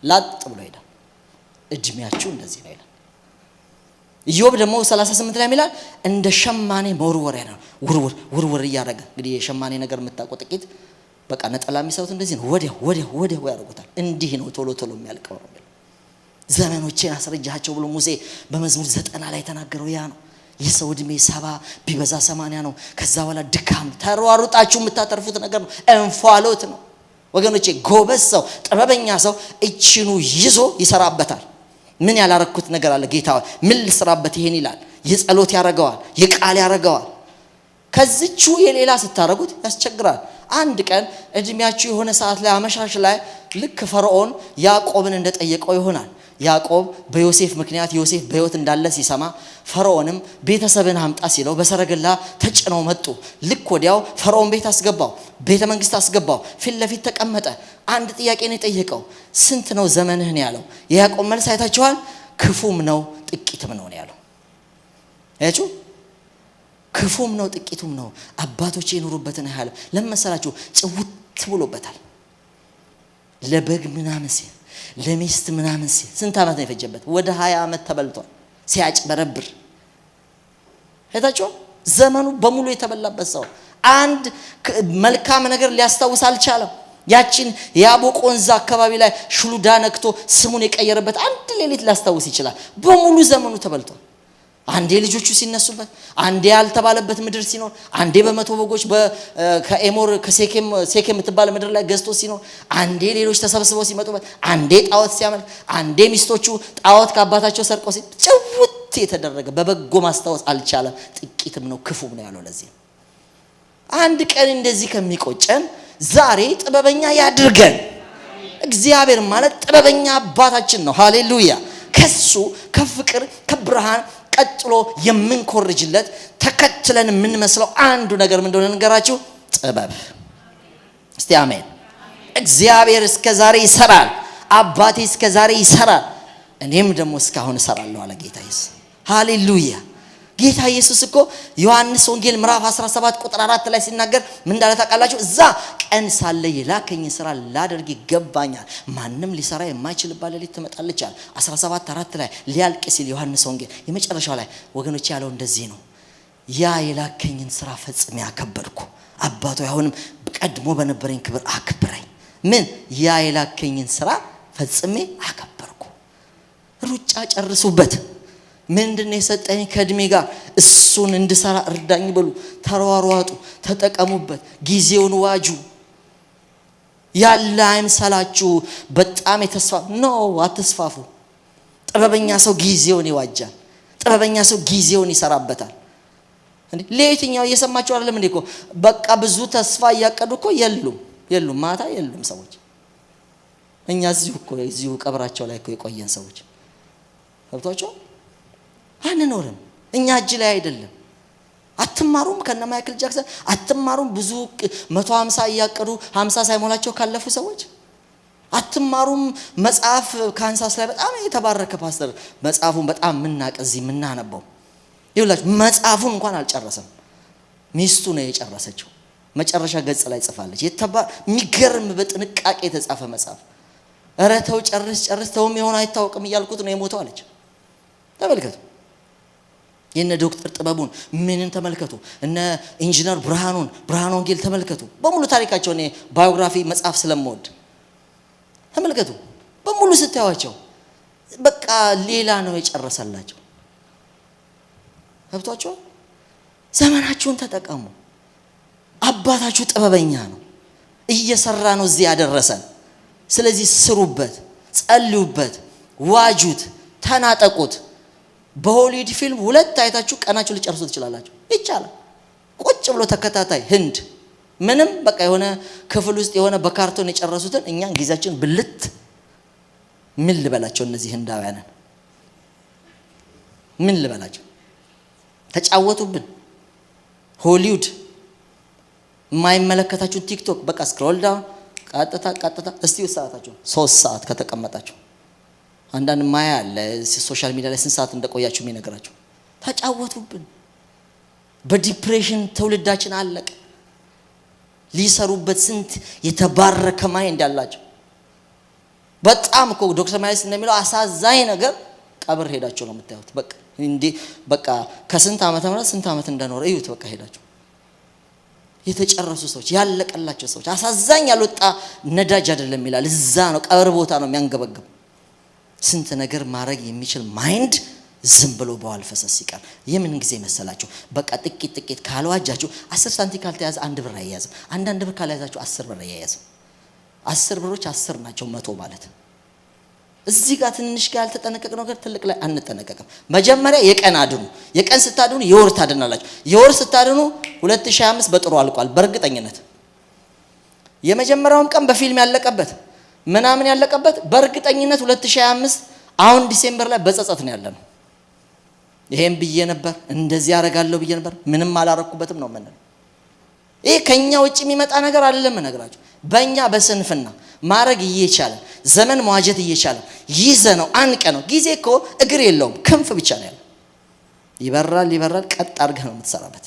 ላጥ ብሎ ሄዳል እድሜያችሁ እንደዚህ ነው ይላል ኢዮብ ደግሞ 38 ላይ ይላል እንደ ሸማኔ መወርወሪያ ነው ውርውር እያደረገ እንግዲህ የሸማኔ ነገር የምታውቁ ጥቂት በቃ ነጠላ የሚሰሩት እንደዚህ ነው ወዲያው ያደርጉታል እንዲህ ነው ቶሎ የሚያልቀው ነው ዘመኖቼን አስረጃቸው ብሎ ሙሴ በመዝሙር 90 ላይ ተናገረው ያ ነው የሰው እድሜ 70 ቢበዛ 80 ነው ከዛ በኋላ ድካም ተሯሩጣችሁ የምታተርፉት ነገር ነው እንፋሎት ነው ወገኖቼ ጎበዝ ሰው ጥበበኛ ሰው እቺኑ ይዞ ይሰራበታል ምን ያላረኩት ነገር አለ ጌታ ምን ልስራበት ይሄን ይላል የጸሎት ያረጋዋል የቃል ያረጋዋል ከዚቹ የሌላ ስታረጉት ያስቸግራል አንድ ቀን እድሜያችሁ የሆነ ሰዓት ላይ አመሻሽ ላይ ልክ ፈርዖን ያዕቆብን እንደጠየቀው ይሆናል ያዕቆብ በዮሴፍ ምክንያት ዮሴፍ በህይወት እንዳለ ሲሰማ ፈርዖንም ቤተሰብን አምጣ ሲለው በሰረገላ ተጭነው መጡ ልክ ወዲያው ፈርዖን ቤት አስገባው ቤተ መንግስት አስገባው ፊት ለፊት ተቀመጠ አንድ ጥያቄ ነው የጠየቀው ስንት ነው ዘመንህ ነው ያለው ያዕቆብ መልስ አይታችኋል ክፉም ነው ጥቂትም ነው ያለው አያችሁ ክፉም ነው ጥቂቱም ነው አባቶቼ የኖሩበትን ያህል ለምሳላችሁ ጽውት ብሎበታል ለበግ ምናምን ሲል ለሚስት ምናምን ሲል ስንት አመት ነው የፈጀበት ወደ 20 አመት ተበልቷል ሲያጭበረብር አይታችሁ ዘመኑ በሙሉ የተበላበት ሰው አንድ መልካም ነገር ሊያስታውስ አልቻለም ያችን ያቦቅ ወንዝ አካባቢ ላይ ሽሉዳ ነክቶ ስሙን የቀየረበት አንድ ሌሊት ላስታውስ ይችላል። በሙሉ ዘመኑ ተበልቷል። አንዴ ልጆቹ ሲነሱበት፣ አንዴ ያልተባለበት ምድር ሲኖር፣ አንዴ በ100 በጎች ከኤሞር ከሴኬም የምትባል ምድር ላይ ገዝቶ ሲኖር፣ አንዴ ሌሎች ተሰብስበው ሲመጡበት፣ አንዴ ጣዖት ሲያመልክ፣ አንዴ ሚስቶቹ ጣዖት ከአባታቸው ሰርቀው ጭውት የተደረገ በበጎ ማስታወስ አልቻለም። ጥቂትም ነው ክፉም ነው ያለው። ለዚህ አንድ ቀን እንደዚህ ከሚቆጨን ዛሬ ጥበበኛ ያድርገን። እግዚአብሔር ማለት ጥበበኛ አባታችን ነው። ሃሌሉያ። ከሱ ከፍቅር ከብርሃን ቀጥሎ የምንኮርጅለት ተከትለን የምንመስለው አንዱ ነገር ምን እንደሆነ እንገራችሁ፣ ጥበብ። እስቲ አሜን። እግዚአብሔር እስከዛሬ ይሰራል፣ አባቴ እስከዛሬ ይሰራል፣ እኔም ደግሞ እስካሁን እሰራለሁ አለ ጌታ ኢየሱስ። ሃሌሉያ። ጌታ ኢየሱስ እኮ ዮሐንስ ወንጌል ምዕራፍ 17 ቁጥር 4 ላይ ሲናገር ምን እንዳለ ታውቃላችሁ? እዛ ቀን ሳለ የላከኝ ስራ ላደርግ ይገባኛል፣ ማንም ሊሰራ የማይችልባት ሌሊት ትመጣለች አለ። 17:4 ላይ ሊያልቅ ሲል ዮሐንስ ወንጌል የመጨረሻው ላይ ወገኖች ያለው እንደዚህ ነው፣ ያ የላከኝን ስራ ፈጽሜ አከበርኩ፣ አባቶ አሁንም ቀድሞ በነበረኝ ክብር አክብረኝ። ምን ያ የላከኝን ስራ ፈጽሜ አከበርኩ። ሩጫ ጨርሱበት። ምንድነው የሰጠኝ ከእድሜ ጋር እሱን እንድሰራ እርዳኝ በሉ። ተሯሯጡ፣ ተጠቀሙበት፣ ጊዜውን ዋጁ። ያለ አይምሰላችሁ በጣም የተስፋ ነው። አትስፋፉ። ጥበበኛ ሰው ጊዜውን ይዋጃል። ጥበበኛ ሰው ጊዜውን ይሰራበታል። እንዴ ለየትኛው እየሰማችሁ አይደለም እንዴ? እኮ በቃ ብዙ ተስፋ እያቀዱ እኮ የሉም ማታ የሉም ሰዎች። እኛ እዚሁ ቀብራቸው ላይ እኮ የቆየን ሰዎች ገብቷቸው አንኖርም። እኛ እጅ ላይ አይደለም። አትማሩም ከነ ማይክል ጃክሰን አትማሩም። ብዙ 150 እያቀዱ 50 ሳይሞላቸው ካለፉ ሰዎች አትማሩም። መጽሐፍ ካንሳስ ላይ በጣም የተባረከ ፓስተር መጽሐፉን በጣም ምናቀ እዚህ ምናነበው ይውላችሁ መጽሐፉን እንኳን አልጨረሰም። ሚስቱ ነው የጨረሰችው። መጨረሻ ገጽ ላይ ጽፋለች። የሚገርም በጥንቃቄ የተጻፈ መጽሐፍ። ኧረ ተው ጨርስ ተውም የሆነ አይታወቅም እያልኩት ነው የሞተው አለች። ተመልከቱ። የነ ዶክተር ጥበቡን ምንን ተመልከቱ። እነ ኢንጂነር ብርሃን ወንጌል ተመልከቱ። በሙሉ ታሪካቸው እኔ ባዮግራፊ መጽሐፍ ስለምወድ ተመልከቱ። በሙሉ ስታዩዋቸው በቃ ሌላ ነው የጨረሰላቸው። ገብቷቸው ዘመናችሁን ተጠቀሙ። አባታችሁ ጥበበኛ ነው፣ እየሰራ ነው እዚህ ያደረሰን። ስለዚህ ስሩበት፣ ጸልዩበት፣ ዋጁት፣ ተናጠቁት። በሆሊውድ ፊልም 2 አይታችሁ ቀናችሁ ልጨርሱ ትችላላችሁ። ይቻላል። ቁጭ ብሎ ተከታታይ ህንድ ምንም በቃ የሆነ ክፍል ውስጥ የሆነ በካርቶን የጨረሱትን እኛን ጊዜያችን ብልት ምን ልበላቸው? እነዚህ ህንዳውያንን ምን ልበላቸው? ተጫወቱብን። ሆሊውድ የማይመለከታችሁን ቲክቶክ በቃ ስክሮል ዳውን ቀጥታ እስቲ ሰዓታችሁ 3 ሰዓት ከተቀመጣችሁ አንዳንድ ማያ አለ ሶሻል ሚዲያ ላይ ስንት ሰዓት እንደቆያችሁ የሚነግራችሁ። ተጫወቱብን። በዲፕሬሽን ትውልዳችን አለቀ። ሊሰሩበት ስንት የተባረከ ማይንድ ያላቸው በጣም እኮ ዶክተር ማይልስ እንደሚለው አሳዛኝ ነገር ቀብር ሄዳችሁ ነው የምታዩት። በቃ እንዴ በቃ ከስንት ዓመት ማለት ስንት ዓመት እንደኖረ እዩት። በቃ ሄዳችሁ የተጨረሱ ሰዎች ያለቀላቸው ሰዎች አሳዛኝ ያልወጣ ነዳጅ አይደለም ይላል። እዛ ነው ቀብር ቦታ ነው የሚያንገበግብ። ስንት ነገር ማድረግ የሚችል ማይንድ ዝም ብሎ በዋል ፈሰስ ይቀር። የምን ጊዜ መሰላችሁ? በቃ ጥቂት ካልዋጃችሁ 10 ሳንቲም ካልተያዘ 1 ብር አይያዝም። አንድ ብር ካልያዛችሁ 10 ብር አይያዝም። 10 ብሮች 10 ናቸው 100 ማለት። እዚህ ጋር ትንሽ ጋር ያልተጠነቀቅ ነገር ትልቅ ላይ አንጠነቀቅም። መጀመሪያ የቀን አድኑ። የቀን ስታድኑ የወር ታድናላችሁ። የወር ስታድኑ 2025 በጥሩ አልቋል በእርግጠኝነት። የመጀመሪያውም ቀን በፊልም ያለቀበት ምናምን ያለቀበት በእርግጠኝነት 2025 አሁን ዲሴምበር ላይ በጸጸት ነው ያለነው። ይሄን ብዬ ነበር እንደዚህ ያረጋለሁ ብዬ ነበር ምንም አላረኩበትም ነው ማለት። ይሄ ከኛ ውጪ የሚመጣ ነገር አይደለም ነገራችሁ። በእኛ በስንፍና ማረግ እየቻለ ዘመን መዋጀት እየቻለ ይዘነው አንቀ ነው። ጊዜ እኮ እግር የለውም ክንፍ ብቻ ነው ያለው። ይበራል ቀጥ አድርገህ ነው የምትሰራበት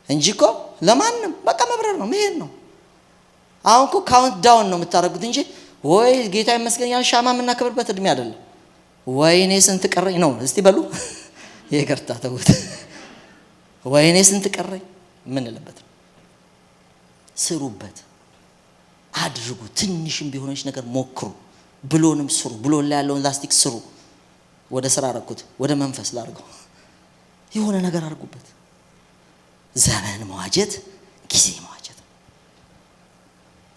እንጂ እኮ ለማንም በቃ መብረር ነው መሄድ ነው። አሁን እኮ ካውንት ዳውን ነው የምታረጉት እንጂ ወይ ጌታ ይመስገን ያን ሻማ የምናከብርበት እድሜ አይደለም። ወይኔ ስንት ቀረኝ ነው እስቲ በሉ። ይቅርታ ተውት። ወይኔ ስንት ቀረኝ ምን ልበት። ስሩበት፣ አድርጉ። ትንሽም ቢሆንሽ ነገር ሞክሩ። ብሎንም ስሩ። ብሎን ላይ ያለውን ላስቲክ ስሩ። ወደ ስራ አረኩት፣ ወደ መንፈስ ላርገው። የሆነ ነገር አድርጉበት። ዘመን መዋጀት ጊዜ መዋጀት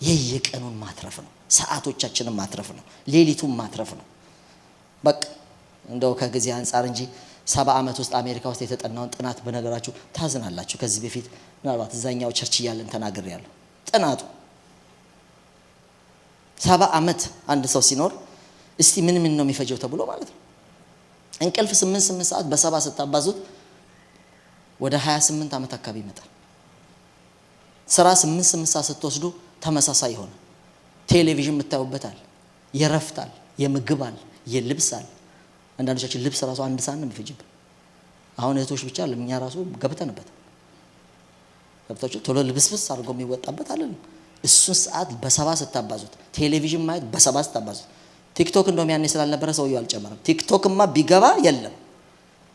የየቀኑን ማትረፍ ነው። ሰዓቶቻችንን ማትረፍ ነው። ሌሊቱን ማትረፍ ነው። በቃ እንደው ከጊዜ አንፃር እንጂ 70 ዓመት ውስጥ አሜሪካ ውስጥ የተጠናውን ጥናት በነገራችሁ ታዝናላችሁ። ከዚህ በፊት ምናልባት እዛኛው ቸርች እያለን ተናግሬያለሁ። ጥናቱ 70 ዓመት አንድ ሰው ሲኖር እስቲ ምን ነው የሚፈጀው ተብሎ ማለት ነው። እንቅልፍ 8 ሰዓት በ70 ስታባዙት ወደ 28 ዓመት አካባቢ ይመጣል። ስራ 8 ሰዓት ስትወስዱ ተመሳሳይ ይሆናል። ቴሌቪዥን የምታዩበታል፣ የረፍታል፣ የምግባል፣ የልብሳል። አንዳንዶቻችን ልብስ ራሱ አንድ ሰዓት ነው የሚፈጅብን። አሁን እህቶች ብቻ ለኛ ራሱ ገብተንበት ቶሎ ልብስብስ አድርጎ የሚወጣበት አይደለም። እሱን ሰዓት በ70 ስታባዙት፣ ቴሌቪዥን ማየት በ70 ስታባዙት፣ ቲክቶክ እንደውም ያኔ ስላልነበረ ሰውየው አልጨመረም። ቲክቶክማ ቢገባ የለም።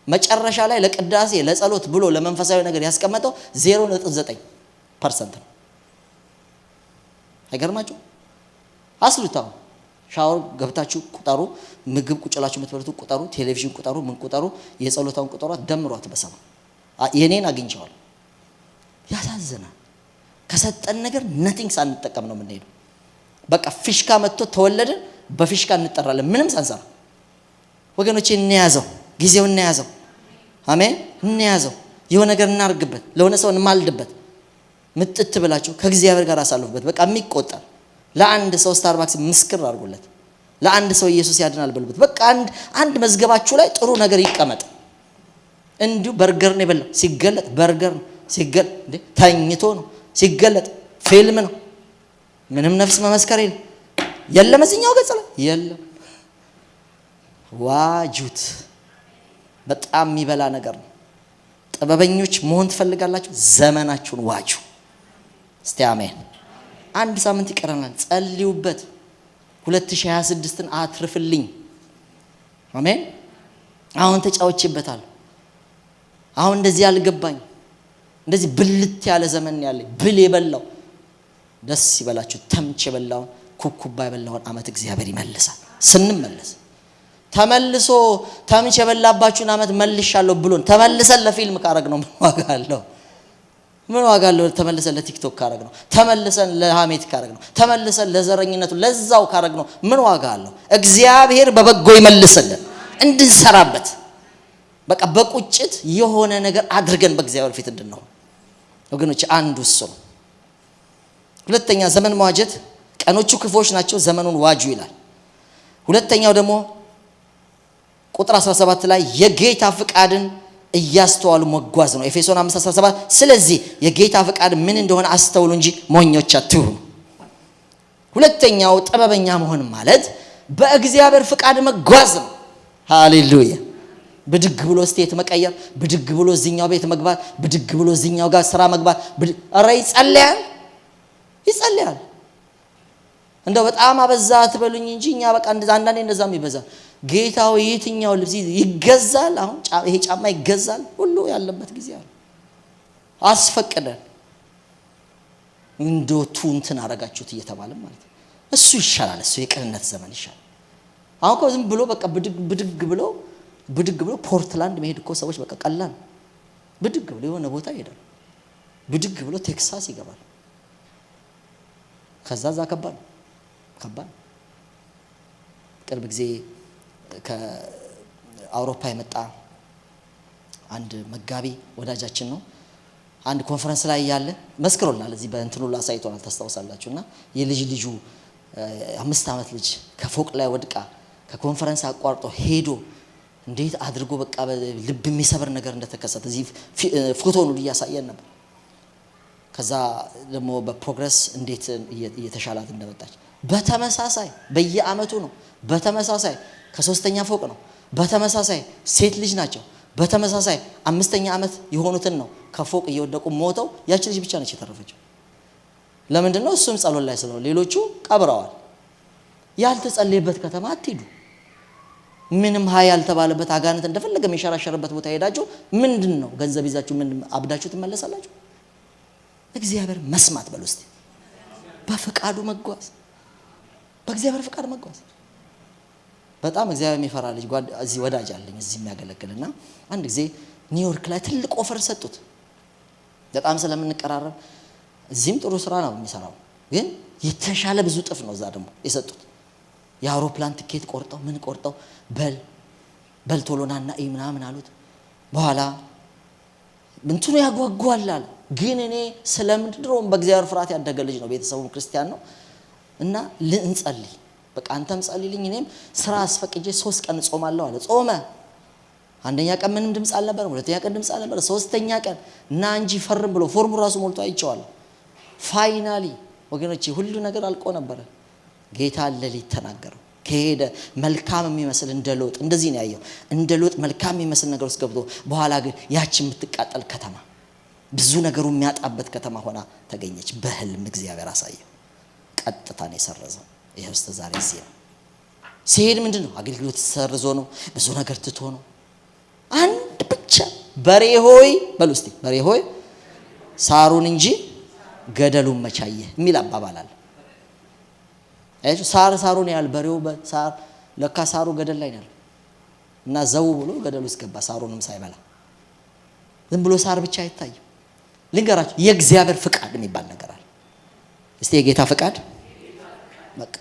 መጨረሻ ላይ ለቅዳሴ ለጸሎት ብሎ ለመንፈሳዊ ነገር ያስቀመጠው 0.9% ነው። አይገርማችሁ? አስሉታው ሻወር ገብታችሁ ቁጠሩ፣ ምግብ ቁጭላችሁ የምትበሉት ቁጠሩ፣ ቴሌቪዥን ቁጠሩ፣ ምን ቁጠሩ፣ የጸሎታውን ቁጠሯት፣ ደምሯት በሰማ የኔን አግኝቻለሁ። ያሳዝናል። ከሰጠን ነገር ነቲንግ ሳንጠቀም ነው የምንሄደው። በቃ ፊሽካ መጥቶ ተወለድን፣ በፊሽካ እንጠራለን ምንም ሳንሰራ። ወገኖቼ እንያዘው፣ ጊዜው እንያዘው። አሜን። እንያዘው፣ የሆነ ነገር እናርግበት፣ ለሆነ ሰው እንማልድበት። ምጥት ብላችሁ ከእግዚአብሔር ጋር አሳልፉበት። በቃ የሚቆጠር ለአንድ ሰው ስታርባክስ ምስክር አድርጉለት። ለአንድ ሰው ኢየሱስ ያድናል በሉበት። በቃ አንድ መዝገባችሁ ላይ ጥሩ ነገር ይቀመጥ። እንዲሁ በርገር ነው የበላው ሲገለጥ በርገር ነው ሲገለጥ እንዴ ተኝቶ ነው ሲገለጥ ፊልም ነው። ምንም ነፍስ መመስከር የለም እዚህኛው ገጽ ላይ የለም። ዋጁት። በጣም የሚበላ ነገር ነው። ጥበበኞች መሆን ትፈልጋላችሁ? ዘመናችሁን ዋጁ። እስቲ አሜን። አንድ ሳምንት ይቀረናል። ጸልዩበት። 2026ን አትርፍልኝ። አሜን። አሁን ተጫውቼበታል። አሁን እንደዚህ አልገባኝ። እንደዚህ ብልት ያለ ዘመን ያለኝ ብል የበላው ደስ ይበላችሁ። ተምች የበላውን ኩኩባ የበላውን አመት እግዚአብሔር ይመልሳል። ስንመለስ ተመልሶ ተምች የበላባችሁን አመት መልሻለሁ ብሎን ተመልሰን ለፊልም ካረግ ነው ምን ዋጋ አለው? ምን ዋጋ አለው? ተመልሰን ለቲክቶክ ካረግ ነው፣ ተመልሰን ለሃሜት ካረግ ነው፣ ተመልሰን ለዘረኝነቱ ለዛው ካረግ ነው ምን ዋጋ አለው? እግዚአብሔር በበጎ ይመልሰልን እንድንሰራበት። በቃ በቁጭት የሆነ ነገር አድርገን በእግዚአብሔር ፊት እንድንሆን ወገኖች አንዱ እሱ ነው። ሁለተኛ ዘመን መዋጀት፣ ቀኖቹ ክፉዎች ናቸው ዘመኑን ዋጁ ይላል። ሁለተኛው ደግሞ ቁጥር 17 ላይ የጌታ ፍቃድን እያስተዋሉ መጓዝ ነው። ኤፌሶን 5:17 ስለዚህ የጌታ ፍቃድ ምን እንደሆነ አስተውሉ እንጂ ሞኞች አትሁኑ። ሁለተኛው ጥበበኛ መሆን ማለት በእግዚአብሔር ፍቃድ መጓዝ ነው። ሃሌሉያ። ብድግ ብሎ ስቴት መቀየር፣ ብድግ ብሎ እዚህኛው ቤት መግባት፣ ብድግ ብሎ እዚህኛው ጋር ስራ መግባት። ኧረ ይጸልያል። እንደው በጣም አበዛ አትበሉኝ እንጂ እኛ በቃ አንዳንዴ እንደዛም ይበዛል። ጌታው የትኛው ልብስ ይገዛል? አሁን ይሄ ጫማ ይገዛል? ሁሉ ያለበት ጊዜ አለ። አስፈቀደን እንዶቱ እንትን አረጋችሁት እየተባለ ማለት ነው። እሱ ይሻላል። እሱ የቅንነት ዘመን ይሻላል። አሁን እኮ ዝም ብሎ በቃ ብድግ ብሎ ፖርትላንድ መሄድ እኮ ሰዎች በቃ ቀላል ብድግ ብሎ የሆነ ቦታ ይሄዳል። ብድግ ብሎ ቴክሳስ ይገባል። ከዛ ከባድ ቅርብ ጊዜ ከአውሮፓ የመጣ አንድ መጋቢ ወዳጃችን ነው። አንድ ኮንፈረንስ ላይ ያለ መስክሮናል። እዚህ በእንትኑ ላይ አሳይቶናል፣ ታስታውሳላችሁና ልጁ 5 ዓመት ልጅ ከፎቅ ላይ ወድቃ ከኮንፈረንስ አቋርጦ ሄዶ እንዴት አድርጎ በቃ ልብ የሚሰብር ነገር እንደተከሰተ እዚህ ፎቶውን እያሳየን ነበር። ከዛ ደግሞ በፕሮግረስ እንዴት እየተሻላት እንደመጣች በተመሳሳይ በየአመቱ ነው። በተመሳሳይ ከ3ኛ ፎቅ ነው። በተመሳሳይ ሴት ልጅ ናቸው። በተመሳሳይ 5ኛ አመት የሆኑትን ነው ከፎቅ እየወደቁ ሞተው ያቺ ልጅ ብቻ ነች የተረፈችው። ለምንድን ነው? እሱም ጸሎት ላይ ስለሆነ ሌሎቹ ቀብረዋል። ያልተጸለየበት ከተማ አትሄዱ። ምንም ሀይ ያልተባለበት አጋንንት እንደፈለገ የሚሸራሸርበት ቦታ ሄዳችሁ ምንድነው ገንዘብ ይዛችሁ ምን አብዳችሁ ትመለሳላችሁ? እግዚአብሔር መስማት በሉ እስቲ። በፍቃዱ መጓዝ፣ በእግዚአብሔር ፍቃድ መጓዝ። በጣም እግዚአብሔር የሚፈራ ልጅ እዚህ ወዳጅ አለኝ እዚህ የሚያገለግልና አንድ ጊዜ ኒውዮርክ ላይ ትልቅ ኦፈር ሰጡት። በጣም ስለምንቀራረብ እዚህም ጥሩ ስራ ነው የሚሰራው፣ ግን የተሻለ ብዙ ጥፍ ነው እዛ ደግሞ የሰጡት። የአውሮፕላን ትኬት ቆርጠው ምን ቆርጠው በል ቶሎናና ምናምን አሉት። በኋላ እንትኑ ያጓጓል አለ። ግን እኔ ስለምንድነው በእግዚአብሔር ፍርሃት ያደገ ልጅ ነው፣ ቤተሰቡም ክርስቲያን ነው እና እንጸልይ በቃ አንተም ጸልይልኝ እኔም ስራ አስፈቅጄ 3 ቀን ጾማለሁ አለ። ጾመ። አንደኛ ቀን ምንም ድምጽ አልነበረም፣ ሁለተኛ ቀን ድምጽ አልነበረም፣ ሶስተኛ ቀን እና እንጂ ፈርም ብሎ ፎርሙ ራሱ ሞልቶ አይቼዋለሁ። ፋይናሊ ወገኖቼ ሁሉ ነገር አልቆ ነበር። ጌታ ለሊት ተናገረው። ከሄደ መልካም የሚመስል እንደ ሎጥ እንደዚህ ነው ያየው። እንደ ሎጥ መልካም የሚመስል ነገር ውስጥ ገብቶ በኋላ ግን ያቺ የምትቃጠል ከተማ ብዙ ነገሩ የሚያጣበት ከተማ ሆና ተገኘች። በህልም እግዚአብሔር አሳየው። ቀጥታ ነው የሰረዘው። ይሄው እስከ ዛሬ ሲሄድ ምንድነው አገልግሎት ተሰርዞ ነው፣ ብዙ ነገር ትቶ ነው። አንድ ብቻ በሬ ሆይ በሉ እስቲ በሬ ሆይ ሳሩን እንጂ ገደሉን መቻየ የሚል አባባል አለ። አይጆ ሳሩን ያል በሬው በሳር ለካ ሳሩ ገደል ላይ ነው እና ዘው ብሎ ገደሉ ውስጥ ገባ፣ ሳሩንም ሳይበላ። ዝም ብሎ ሳር ብቻ አይታይም። ልንገራችሁ የእግዚአብሔር ፍቃድ የሚባል ነገር አለ። እስቲ የጌታ ፍቃድ በቃ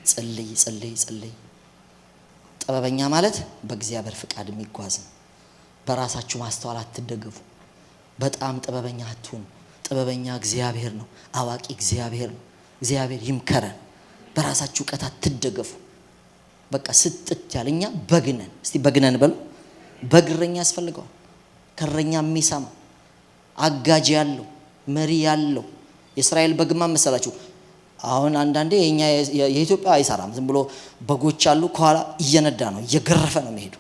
ጸልይ ጸልይ ጸልይ። ጥበበኛ ማለት በእግዚአብሔር ፍቃድ የሚጓዝ ነው። በራሳችሁ ማስተዋል አትደገፉ። በጣም ጥበበኛ አትሁኑ። ጥበበኛ እግዚአብሔር ነው። አዋቂ እግዚአብሔር ነው። እግዚአብሔር ይምከረን። በራሳችሁ ዕውቀት አትደገፉ። በቃ ስትት ያለኛ በግነን እስቲ በግነን በሉ። በግረኛ ያስፈልገዋል። ከረኛ የሚሰማ አጋጅ ያለው መሪ ያለው። የእስራኤል በግማ መሰላችሁ አሁን አንዳንዴ የኛ የኢትዮጵያ አይሰራም። ዝም ብሎ በጎች አሉ ከኋላ እየነዳ ነው እየገረፈ ነው የሚሄዱ።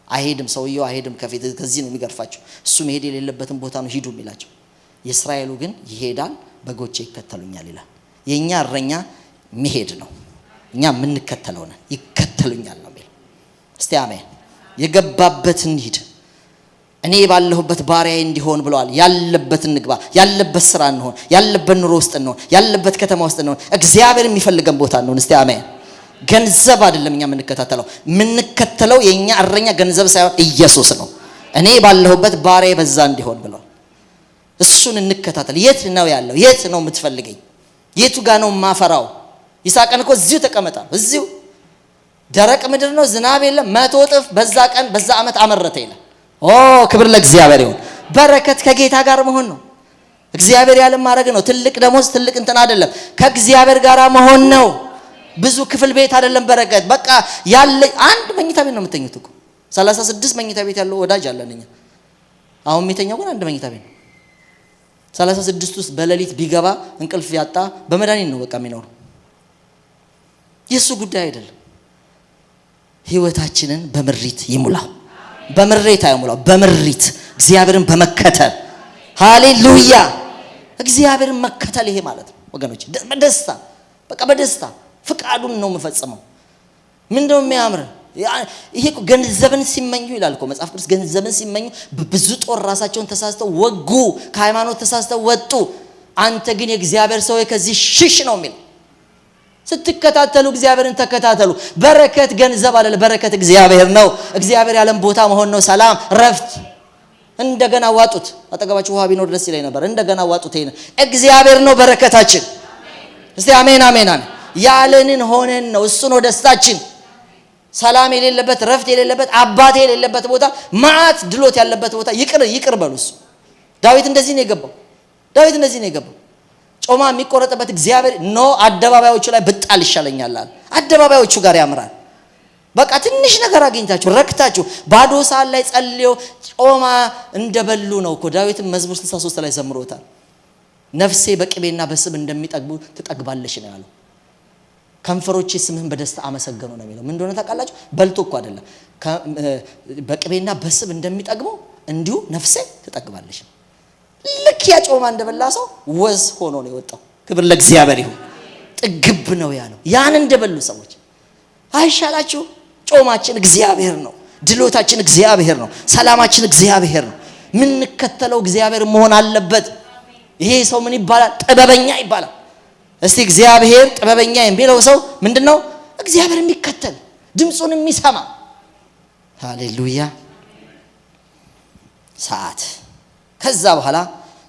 አይሄድም ሰውየው አይሄድም፣ ከፊት ከዚህ ነው የሚገርፋቸው። እሱ መሄድ የሌለበትን ቦታ ነው ሂዱ የሚላቸው። የእስራኤሉ ግን ይሄዳል፣ በጎቼ ይከተሉኛል ይላል። የኛ እረኛ መሄድ ነው፣ እኛ የምንከተለው ነን። ይከተሉኛል ነው የሚል። እስቲ አሜን። የገባበትን ሂድ እኔ ባለሁበት ባሪያዬ እንዲሆን ብለዋል። ያለበትን ንግባ፣ ያለበት ስራ እንሆን፣ ያለበት ኑሮ ውስጥ እንሆን፣ ያለበት ከተማ ውስጥ እንሆን። እግዚአብሔር የሚፈልገን ቦታ እንሆን። እስቲ አሜን። ገንዘብ አይደለም እኛ የምንከተለው የኛ እረኛ ገንዘብ ሳይሆን ኢየሱስ ነው። እኔ ባለሁበት ባሪያዬ በዛ እንዲሆን ብለዋል። እሱን እንከታተል። የት ነው ያለው? የት ነው የምትፈልገኝ? የቱ ጋር ነው ማፈራው? ይስሐቅን እኮ እዚሁ ተቀመጣል። እዚሁ ደረቅ ምድር ነው፣ ዝናብ የለም። 100 እጥፍ በዛ ቀን በዛ አመት አመረተ ይላል። ክብር ለእግዚአብሔር ይሁን። በረከት ከጌታ ጋር መሆን ነው። እግዚአብሔር ያለ ማድረግ ነው። ትልቅ ደሞዝ ትልቅ እንትን አይደለም፣ ከእግዚአብሔር ጋር መሆን ነው። ብዙ ክፍል ቤት አይደለም በረከት። በቃ ያለ አንድ መኝታ ቤት ነው የምትተኙት እኮ 36 መኝታ ቤት ያለው ወዳጅ አለኝ። አሁን የሚተኛው ግን አንድ መኝታ ቤት ነው። 36 ውስጥ በሌሊት ቢገባ እንቅልፍ ያጣ በመድኃኒት ነው በቃ የሚኖረው። የሱ ጉዳይ አይደለም። ህይወታችንን በምሪት ይሙላው። በምሬት አይሙላው፣ በምሪት እግዚአብሔርን በመከተል ሃሌሉያ። እግዚአብሔርን መከተል ይሄ ማለት ነው ወገኖች፣ በደስታ በቃ በደስታ ፍቃዱን ነው የምፈጽመው። ምንድነው የሚያምር ይሄ ገንዘብን ሲመኙ ይላል እኮ መጽሐፍ ቅዱስ። ገንዘብን ሲመኙ በብዙ ጦር ራሳቸውን ተሳስተው ወጉ፣ ከሃይማኖት ተሳስተው ወጡ። አንተ ግን የእግዚአብሔር ሰው ከዚህ ሽሽ ነው የሚል። ስትከታተሉ እግዚአብሔርን ተከታተሉ። በረከት ገንዘብ አይደለም፣ በረከት እግዚአብሔር ነው። እግዚአብሔር ያለም ቦታ መሆን ነው። ሰላም፣ ረፍት። እንደገና ዋጡት። አጠገባችሁ ውሃ ቢኖር ደስ ይለኝ ነበር። እንደገና ዋጡት። ይሄን እግዚአብሔር ነው በረከታችን። እስቲ አሜን አሜን አሜን። ያለንን ሆነን ነው፣ እሱ ነው ደስታችን። ሰላም የሌለበት ረፍት የሌለበት አባቴ የሌለበት ቦታ፣ ማዓት ድሎት ያለበት ቦታ ይቅር በሉ። እሱ ዳዊት እንደዚህ ነው የገባው። ጮማ የሚቆረጥበት እግዚአብሔር ነው። አደባባዮቹ ላይ ብጣል ይሻለኛል አለ። አደባባዮቹ ጋር ያምራል። በቃ ትንሽ ነገር አግኝታችሁ ረክታችሁ ባዶ ሰዓት ላይ ጸልዮ ጮማ እንደበሉ ነው እኮ ዳዊት መዝሙር 63 ላይ ዘምሮታል። ነፍሴ በቅቤና በስብ እንደሚጠግቡ ትጠግባለሽ ነው ያለው። ከንፈሮቼ ስምህን በደስታ አመሰገኑ ነው የሚለው። ምን እንደሆነ ታውቃላችሁ? በልቶ እኮ አይደለም። በቅቤና በስብ እንደሚጠግቡ እንዲሁ ነፍሴ ትጠግባለሽ። ልክ ያ ጮማ እንደበላ ሰው ወዝ ሆኖ ነው የወጣው። ክብር ለእግዚአብሔር ይሁን። ጥግብ ነው ያለው። ያን እንደበሉ ሰዎች አይሻላችሁ? ጮማችን እግዚአብሔር ነው። ድሎታችን እግዚአብሔር ነው። ሰላማችን እግዚአብሔር ነው። ምንከተለው እግዚአብሔር መሆን አለበት። ይሄ ሰው ምን ይባላል? ጥበበኛ ይባላል። እስቲ እግዚአብሔር ጥበበኛ የሚለው ሰው ምንድነው? እግዚአብሔር የሚከተል ድምጹን የሚሰማ። ሃሌሉያ። ሰዓት ከዛ በኋላ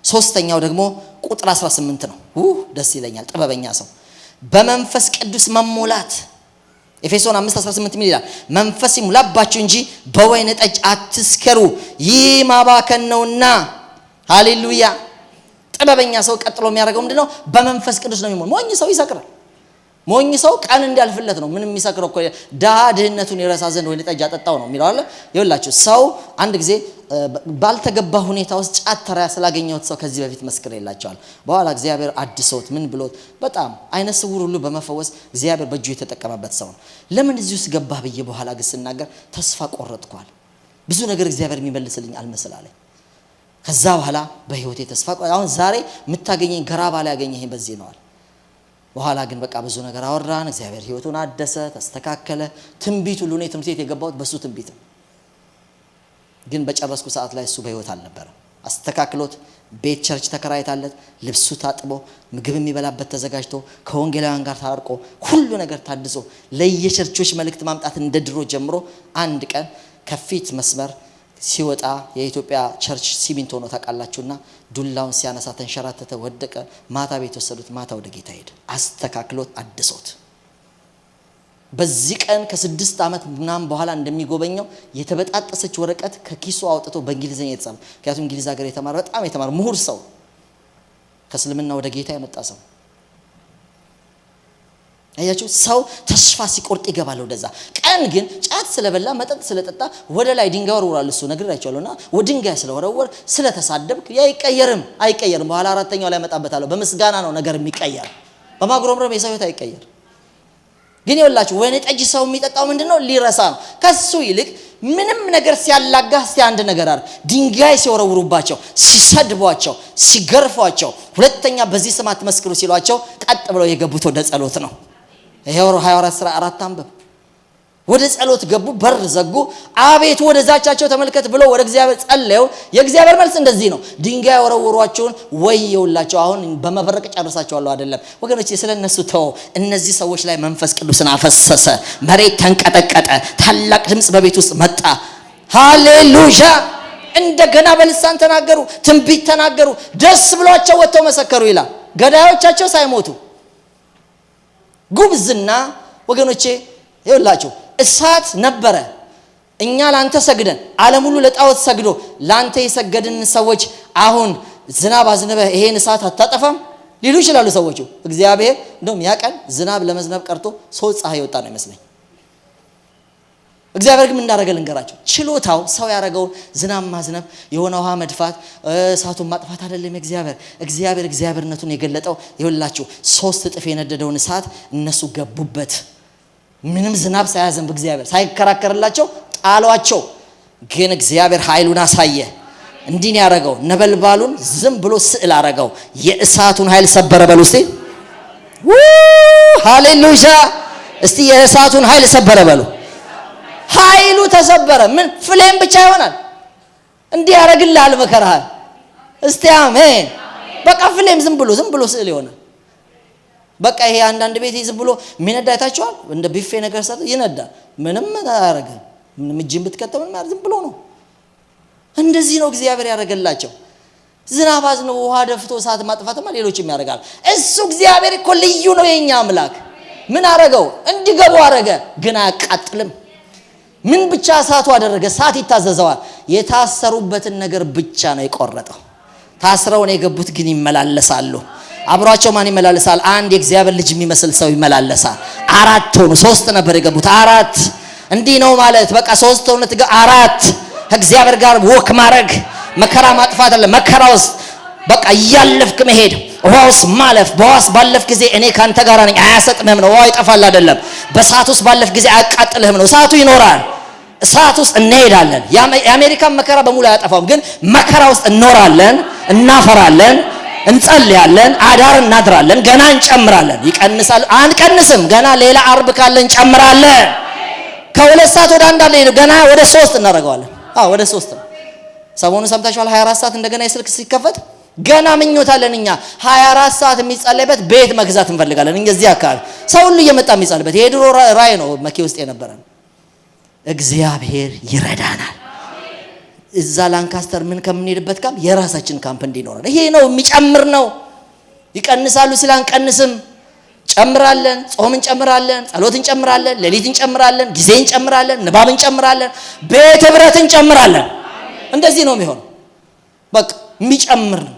ሶስተኛው ደግሞ ቁጥር 18 ነው። ደስ ይለኛል። ጥበበኛ ሰው በመንፈስ ቅዱስ መሞላት። ኤፌሶን 5:18 ምን ይላል? መንፈስ ይሙላባችሁ እንጂ በወይን ጠጅ አትስከሩ፣ ይህ ማባከን ነውና። ሃሌሉያ። ጥበበኛ ሰው ቀጥሎ የሚያደርገው ምንድነው? በመንፈስ ቅዱስ ነው የሚሞላ። ሞኝ ሰው ይሰክራል። ሞኝ ሰው ቀን እንዲያልፍለት ነው። ምንም የሚሰክረው እኮ ድህነቱን ይረሳ ዘንድ ወይን ጠጅ አጠጣው ነው የሚለው አለ። ይኸውላችሁ ሰው አንድ ጊዜ ባልተገባ ሁኔታ ውስጥ ጫት ተራ ስላገኘሁት ሰው ከዚህ በፊት መስክሬላችኋል። በኋላ እግዚአብሔር አድሶት ምን ብሎት በጣም አይነ ስውር ሁሉ በመፈወስ እግዚአብሔር በእጁ የተጠቀመበት ሰው ነው። ለምን እዚህ ውስጥ ገባህ ብዬ በኋላ ግን ስናገር ተስፋ ቆረጥኳል። ብዙ ነገር እግዚአብሔር የሚመልስልኝ አልመሰላለኝ። ከዛ በኋላ በህይወቴ ተስፋ አሁን ዛሬ የምታገኘኝ ገራባ ላይ ያገኘኝ በዚህ ነዋል። በኋላ ግን በቃ ብዙ ነገር አወራን። እግዚአብሔር ህይወቱን አደሰ፣ ተስተካከለ። ትንቢት ሁሉ ነው ትምርቴት የገባሁት በሱ ትንቢት ነው። ግን በጨረስኩ ሰዓት ላይ እሱ በህይወት አልነበረም። አስተካክሎት ቤት ቸርች ተከራይታለት ልብሱ ታጥቦ ምግብ የሚበላበት ተዘጋጅቶ ከወንጌላውያን ጋር ታርቆ ሁሉ ነገር ታድሶ ለየቸርቾች መልእክት ማምጣት እንደድሮ ጀምሮ አንድ ቀን ከፊት መስመር ሲወጣ የኢትዮጵያ ቸርች ሲሚንቶ ነው ታውቃላችሁና ዱላውን ሲያነሳ ተንሸራተተ፣ ወደቀ። ማታ ቤት ወሰዱት። ማታ ወደ ጌታ ሄደ። አስተካክሎት አድሶት በዚህ ቀን ከ6 ዓመት ምናምን በኋላ እንደሚጎበኘው የተበጣጠሰች ወረቀት ከኪሱ አውጥቶ በእንግሊዘኛ የተጻፈ ምክንያቱም እንግሊዝ ሀገር የተማረ በጣም የተማረ ምሁር ሰው ከእስልምና ወደ ጌታ የመጣ ሰው። አያችሁ ሰው ተስፋ ሲቆርጥ ይገባል ወደዛ። ቀን ግን ጫት ስለበላ መጠጥ ስለጠጣ ወደ ላይ ድንጋይ ወርውራል። እሱ ነግራችኋለሁና ወደ ድንጋይ ስለወረወር ስለተሳደብክ አይቀየርም። በኋላ አራተኛው ላይ መጣበታለሁ። በምስጋና ነው ነገር የሚቀየር፣ በማግሮምረም የሰው ህይወት አይቀየር። ግን ይኸውላችሁ ወይን ጠጅ ሰው የሚጠጣው ምንድነው? ሊረሳ ነው። ከሱ ይልቅ ምንም ነገር ሲያላጋ አንድ ነገር አለ። ድንጋይ ሲወረውሩባቸው፣ ሲሰድቧቸው፣ ሲገርፏቸው፣ ሁለተኛ በዚህ ስም አትመስክሩ ሲሏቸው ቀጥ ብለው የገቡት ወደ ጸሎት ነው። ይሄው 24:4 አንበብ ወደ ጸሎት ገቡ። በር ዘጉ። አቤት ወደ ዛቻቸው ተመልከት ብለው ወደ እግዚአብሔር ጸለዩ። የእግዚአብሔር መልስ እንደዚህ ነው። ድንጋይ ወረወሯቸውን ወየውላቸው። አሁን በመበረቅ ጨርሳቸዋለሁ አይደለም ወገኖቼ፣ ስለነሱ ተው። እነዚህ ሰዎች ላይ መንፈስ ቅዱስን አፈሰሰ። መሬት ተንቀጠቀጠ። ታላቅ ድምጽ በቤት ውስጥ መጣ። ሃሌሉያ። እንደገና በልሳን ተናገሩ፣ ትንቢት ተናገሩ። ደስ ብሏቸው ወጥተው መሰከሩ ይላል። ገዳዮቻቸው ሳይሞቱ ጉብዝና ወገኖቼ ይኸውላችሁ እሳት ነበረ። እኛ ላንተ ሰግደን ዓለም ሁሉ ለጣዖት ሰግዶ ላንተ የሰገድን ሰዎች አሁን ዝናብ አዝነበ ይሄን እሳት አታጠፋም ሊሉ ይችላሉ ሰዎቹ። እግዚአብሔር እንደውም ያቀን ዝናብ ለመዝነብ ቀርቶ ሰው ፀሐይ ወጣ ነው ይመስለኝ። እግዚአብሔር ግን እንዳረገ ልንገራችሁ። ችሎታው ሰው ያረጋው ዝናብ ማዝነብ የሆነ ውሃ መድፋት እሳቱን ማጥፋት አይደለም። እግዚአብሔርነቱን የገለጠው ይኸውላችሁ 3 እጥፍ የነደደውን እሳት እነሱ ገቡበት። ምንም ዝናብ ሳያዘንብ እግዚአብሔር ሳይከራከርላቸው ጣሏቸው። ግን እግዚአብሔር ኃይሉን አሳየ። እንዲህ ነው ያረጋው። ነበልባሉን ዝም ብሎ ስዕል አረጋው። የእሳቱን ኃይል ሰበረ። በሉ እስቲ ሃሌሉያ። እስቲ የእሳቱን ኃይል ሰበረ በሉ። ኃይሉ ተሰበረ። ምን ፍሌም ብቻ ይሆናል እንዲህ ያረግልሃል መከራህ። እስቲ አሜን። በቃ ፍሌም ዝም ብሎ ስዕል ይሆናል። በቃ ይሄ አንዳንድ ቤት ዝም ብሎ ሚነዳ አይታችኋል? እንደ ቢፌ ነገር ሰጥ ይነዳል። ምንም አያረግም። ምንም እጅን ብትከተል ምንም ዝም ብሎ ነው። እንደዚህ ነው እግዚአብሔር ያረጋላቸው። ዝናብ አዝኖ ውሃ ደፍቶ እሳት ማጥፋትማ ሌሎችም ያረጋል። እሱ እግዚአብሔር እኮ ልዩ ነው። የኛ አምላክ ምን አረገው? እንዲገቡ አረገ። ግን አያቃጥልም። ምን ብቻ እሳቱ አደረገ? እሳት ይታዘዘዋል። የታሰሩበትን ነገር ብቻ ነው የቆረጠው። ታስረው ነው የገቡት ግን ይመላለሳሉ። አብሯቸው ማን ይመላለሳል? አንድ የእግዚአብሔር ልጅ የሚመስል ሰው ይመላለሳል። 4 ሆኑ። 3 ነበር የገቡት 4። እንዲህ ነው ማለት በቃ 3 ሆነ 4 ከእግዚአብሔር ጋር ወክ ማድረግ መከራ ማጥፋት አለ። መከራ ውስጥ በቃ እያለፍክ መሄድ፣ ውሃ ውስጥ ማለፍ። በውሃ ባለፍ ጊዜ እኔ ካንተ ጋር ነኝ አያሰጥምህም ነው። ውሃው ይጠፋል አይደለም። በእሳት ውስጥ ባለፍ ጊዜ አያቃጥልህም ነው። እሳቱ ይኖራል። እሳት ውስጥ እንሄዳለን። የአሜሪካን መከራ በሙሉ አያጠፋውም። ግን መከራ ውስጥ እንኖራለን፣ እናፈራለን፣ እንጸልያለን፣ አዳር እናድራለን፣ ገና እንጨምራለን። ይቀንሳል አንቀንስም። ገና ሌላ አርብ ካለ እንጨምራለን። ከ2 ሰዓት ወደ 1 አለ ገና ወደ 3 እናደርገዋለን። ወደ 3 ነው። ሰሞኑን ሰምታችኋል። 24 ሰዓት እንደገና የስልክ ሲከፈት ገና ምኞታለን እኛ 24 ሰዓት የሚጸለይበት ቤት መግዛት እንፈልጋለን። እዚህ አካባቢ ሰው ሁሉ እየመጣ የሚጸልይበት የድሮ ራይ ነው መኪ ውስጥ የነበረ። እግዚአብሔር ይረዳናል። እዛ ላንካስተር ምን ከምንሄድበት ካምፕ የራሳችን ካምፕ እንዲኖረን ይሄ ነው የሚጨምር ነው። ይቀንሳሉ ስላንቀንስም ጨምራለን፣ ጾም እንጨምራለን፣ ጸሎት እንጨምራለን፣ ሌሊት እንጨምራለን፣ ጊዜ እንጨምራለን፣ ንባብ እንጨምራለን፣ ቤት ህብረት እንጨምራለን። እንደዚህ ነው የሚሆነው። በቃ የሚጨምር ነው።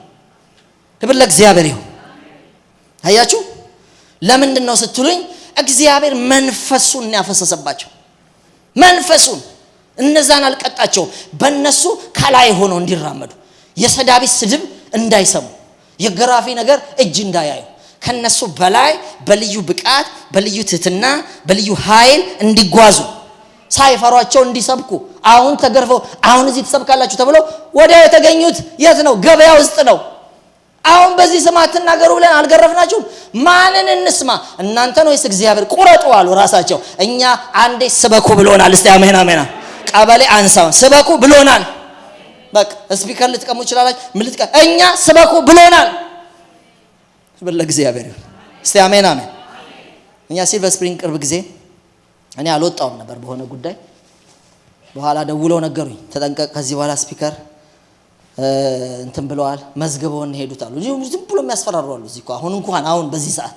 ክብር ለእግዚአብሔር ይሁን። አያችሁ ለምንድን ነው ስትሉኝ እግዚአብሔር መንፈሱን ያፈሰሰባቸው። መንፈሱን እነዛን አልቀጣቸው። በእነሱ ከላይ ሆኖ እንዲራመዱ፣ የሰዳቢ ስድብ እንዳይሰሙ፣ የገራፊ ነገር እጅ እንዳያዩ፣ ከነሱ በላይ በልዩ ብቃት፣ በልዩ ትህትና፣ በልዩ ኃይል እንዲጓዙ፣ ሳይፈሯቸው እንዲሰብኩ። አሁን ተገርፈው አሁን እዚህ ተሰብካላችሁ ተብለው ወዲያው የተገኙት የት ነው? ገበያ ውስጥ ነው። አሁን በዚህ ስም አትናገሩ ብለን አልገረፍናችሁም? ማንን እንስማ? እናንተን ወይስ እግዚአብሔር? ቁረጡ አሉ ራሳቸው። እኛ አንዴ ስበኩ ብሎናል። እስቲ አሜን አሜን። ቀበሌ አንሳውን ስበኩ ብሎናል። በቃ ስፒከር ልትቀሙ ይችላላችሁ። ምን ልትቀሙ? እኛ ስበኩ ብሎናል። ብለ እግዚአብሔር ይሁን። እስቲ አሜን አሜን። እኛ ሲልቨር ስፕሪንግ ቅርብ ጊዜ እኔ አልወጣውም ነበር በሆነ ጉዳይ። በኋላ ደውለው ነገሩኝ፣ ተጠንቀቅ፣ ከዚህ በኋላ ስፒከር እንትን ብለዋል፣ መዝግበውን ሄዱታሉ። ዝም ብሎ የሚያስፈራሩ አሉ። እዚህ እኮ አሁን በዚህ ሰዓት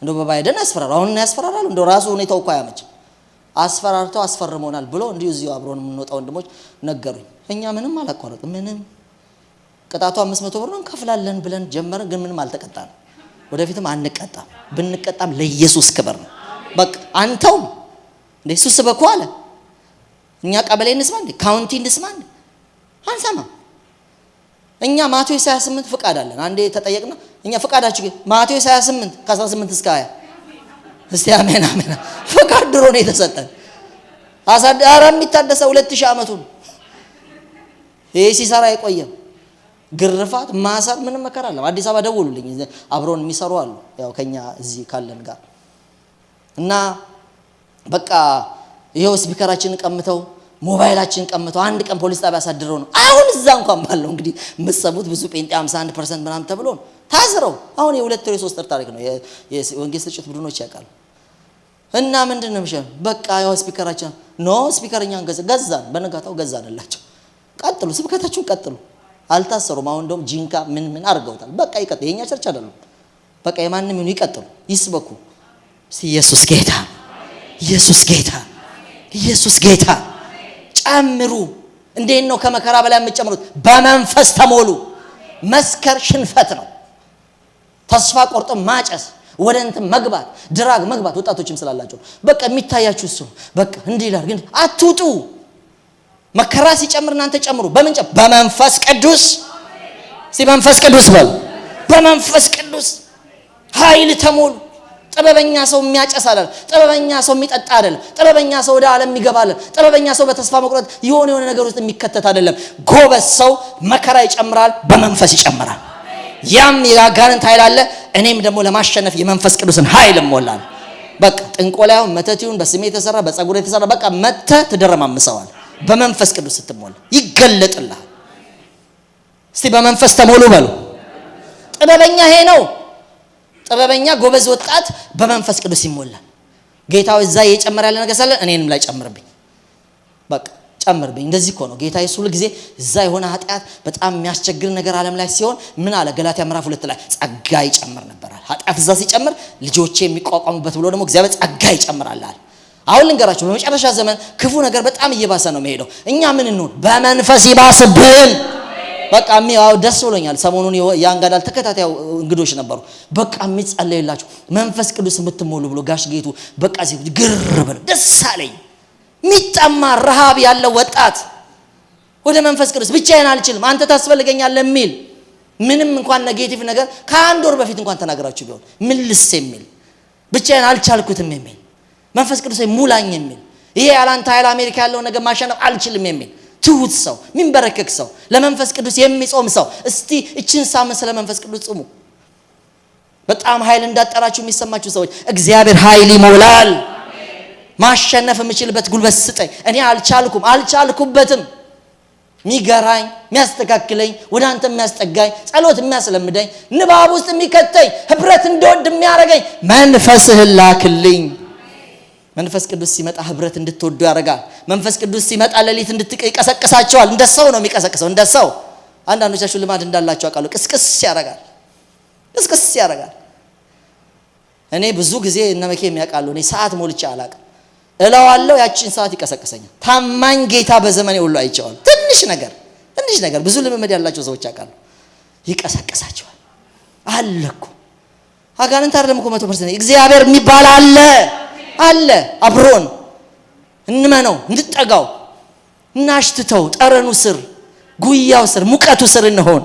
እንደው በባይደን ያስፈራሩ፣ አሁን ያስፈራራሉ። እንደው ራሱ ሁኔታው እኮ አያመችም። አስፈራርተው አስፈርመውናል ብሎ እንዲሁ እዚሁ አብሮን የምንወጣው ወንድሞች ነገሩኝ። እኛ ምንም አላቋረጥም። ምንም ቅጣቱ 500 ብር ነው እንከፍላለን ብለን ጀመርን። ግን ምንም አልተቀጣንም። ወደፊትም አንቀጣም። ብንቀጣም ለኢየሱስ ክብር ነው። በቃ አንተው እንደ ኢየሱስ ስበኩ አለ። እኛ ቀበሌ እንስማ እንዴ? ካውንቲ እንስማ እንዴ? አንሰማ። እኛ ማቴዎስ 28 ፍቃድ አለን። አንዴ ተጠየቅና እኛ ፍቃዳችሁ ማቴዎስ 28 ከ18 እስከ 20 እስቲ አሜን አሜን። ፍቃድ ድሮ ነው የተሰጠን። አሳዳራ የሚታደሰው 2000 ዓመቱ ነው። ይሄ ሲሰራ የቆየው ግርፋት ማሰር ምንም መከራ አለ። አዲስ አበባ ደውሉልኝ፣ አብሮን የሚሰሩ አሉ ያው ከኛ እዚህ ካለን ጋር እና በቃ ይሄው ስፒከራችንን ቀምተው ሞባይላችንን ቀምተው አንድ ቀን ፖሊስ ጣቢያ አሳድረው ነው። አሁን እዛ እንኳን ባለው እንግዲህ የምትሰሙት ብዙ ጴንጤ 51% ምናምን ተብሎ ነው ታስረው። አሁን የሁለት ወይ ሶስት ታሪክ ነው የወንጌል ስርጭት ቡድኖች ያውቃሉ። እና ምንድነው ምሽን በቃ ያው ስፒከራችን ስፒከርኛን ገዛን፣ በነጋታው ገዛንላቸው። ቀጥሉ ስብከታችሁን ቀጥሉ። አልታሰሩም። አሁን እንደውም ጂንካ ምን አድርገውታል። በቃ ይቀጥሉ። የኛ ቸርች አይደለም። በቃ የማንም ይሁን ይቀጥሉ፣ ይስበኩ። ኢየሱስ ጌታ፣ ኢየሱስ ጌታ፣ ኢየሱስ ጌታ። ጨምሩ። እንዴት ነው ከመከራ በላይ የምትጨምሩት? በመንፈስ ተሞሉ። መስከር ሽንፈት ነው። ተስፋ ቆርጦ ማጨስ፣ ወደ እንትን መግባት፣ ድራግ መግባት። ወጣቶችም ስላላችሁ በቃ የሚታያችሁ እሱ በቃ እንዲህ ይላል። ግን አትውጡ። መከራ ሲጨምር እናንተ ጨምሩ። በምን ጨምሩ? በመንፈስ ቅዱስ። መንፈስ ቅዱስ በል። በመንፈስ ቅዱስ ኃይል ተሞሉ። ጥበበኛ ሰው የሚያጨስ አይደለም። ጥበበኛ ሰው የሚጠጣ አይደለም። ጥበበኛ ሰው ወደ ዓለም የሚገባ አይደለም። ጥበበኛ ሰው በተስፋ መቁረጥ የሆነ ነገር ውስጥ የሚከተት አይደለም። ጎበዝ ሰው መከራ ይጨምራል፣ በመንፈስ ይጨምራል። ያም የአጋንንት ኃይል አለ። እኔም ደግሞ ለማሸነፍ የመንፈስ ቅዱስን ኃይል እሞላለሁ። በቃ ጥንቆላው መተቲውን በስሜ የተሰራ በጸጉር የተሰራ በቃ መተ ትደረማምሰዋል። በመንፈስ ቅዱስ ስትሞላ ይገለጥልሃል። እስቲ በመንፈስ ተሞሉ በሉ። ጥበበኛ ይሄ ነው። ጥበበኛ ጎበዝ ወጣት በመንፈስ ቅዱስ ይሞላል። ጌታው እዛ እየጨመረ ያለ ነገር ሳለ እኔንም ላይ ጨምርብኝ፣ በቃ ጨምርብኝ። እንደዚህ እኮ ነው ጌታ ኢየሱስ ሁሉ ጊዜ እዛ የሆነ ኃጢአት በጣም የሚያስቸግር ነገር ዓለም ላይ ሲሆን ምን አለ? ገላትያ ምዕራፍ 2 ላይ ጸጋ ይጨምር ነበራል። ኃጢአት እዛ ሲጨምር ልጆቼ የሚቋቋሙበት ብሎ ደግሞ እግዚአብሔር ጸጋ ይጨምራል። አሁን ልንገራችሁ፣ በመጨረሻ ዘመን ክፉ ነገር በጣም እየባሰ ነው የሚሄደው። እኛ ምን እንሆን? በመንፈስ ይባስብን። በቃ ደስ ብሎኛል። ሰሞኑን ያንጋዳል ተከታታይ እንግዶች ነበሩ። በቃ የሚጸለይላችሁ መንፈስ ቅዱስ የምትሞሉ ብሎ ጋሽ ጌቱ በቃ ግር ብለው ደስ አለኝ። የሚጠማ ረሃብ ያለው ወጣት ወደ መንፈስ ቅዱስ ብቻዬን አልችልም አንተ ታስፈልገኛለህ የሚል ምንም እንኳን ኔጌቲቭ ነገር ከአንድ ወር በፊት እንኳን ተናገራችሁ ቢሆን ምን ልስ የሚል ብቻዬን አልቻልኩትም የሚል መንፈስ ቅዱስ ሙላኝ የሚል ይሄ ያላንተ ኃይል አሜሪካ ያለው ነገር ማሸነፍ አልችልም የሚል ትሁት ሰው፣ ሚንበረከክ ሰው፣ ለመንፈስ ቅዱስ የሚጾም ሰው። እስቲ እቺን ሳምንት ስለ መንፈስ ቅዱስ ጾሙ። በጣም ኃይል እንዳጠራችሁ የሚሰማችሁ ሰዎች እግዚአብሔር ኃይል ይሞላል። ማሸነፍ የምችልበት ጉልበት ስጠኝ። እኔ አልቻልኩበትም። ሚገራኝ ሚያስተካክለኝ ወደ አንተ የሚያስጠጋኝ ጸሎት የሚያስለምደኝ ንባብ ውስጥ የሚከተኝ ህብረት እንደወድ የሚያረጋኝ መንፈስህን ላክልኝ። መንፈስ ቅዱስ ሲመጣ ህብረት እንድትወዱ ያረጋል። መንፈስ ቅዱስ ሲመጣ ሌሊት እንድትቀሰቅሳቸዋል። እንደ ሰው ነው የሚቀሰቅሰው፣ እንደ ሰው። አንዳንዶቻችሁ ልማድ እንዳላችሁ አውቃለሁ። ቅስቅስ ያረጋል። እኔ ብዙ ጊዜ እነመኬ የሚያውቃሉ። እኔ ሰዓት ሞልቼ አላውቅም እለዋለሁ፣ ያቺን ሰዓት ይቀሰቅሰኛል። ታማኝ ጌታ በዘመኔ ሁሉ አይቼዋለሁ። ትንሽ ነገር ብዙ ልምምድ ያላቸው ሰዎች አውቃለሁ፣ ይቀሰቅሳቸዋል። አለ እኮ አጋንንት አይደለም እኮ 100% እግዚአብሔር የሚባል አለ አብሮን። እንመነው፣ እንድጠጋው፣ እናሽትተው፣ ጠረኑ ስር፣ ጉያው ስር፣ ሙቀቱ ስር እንሆን።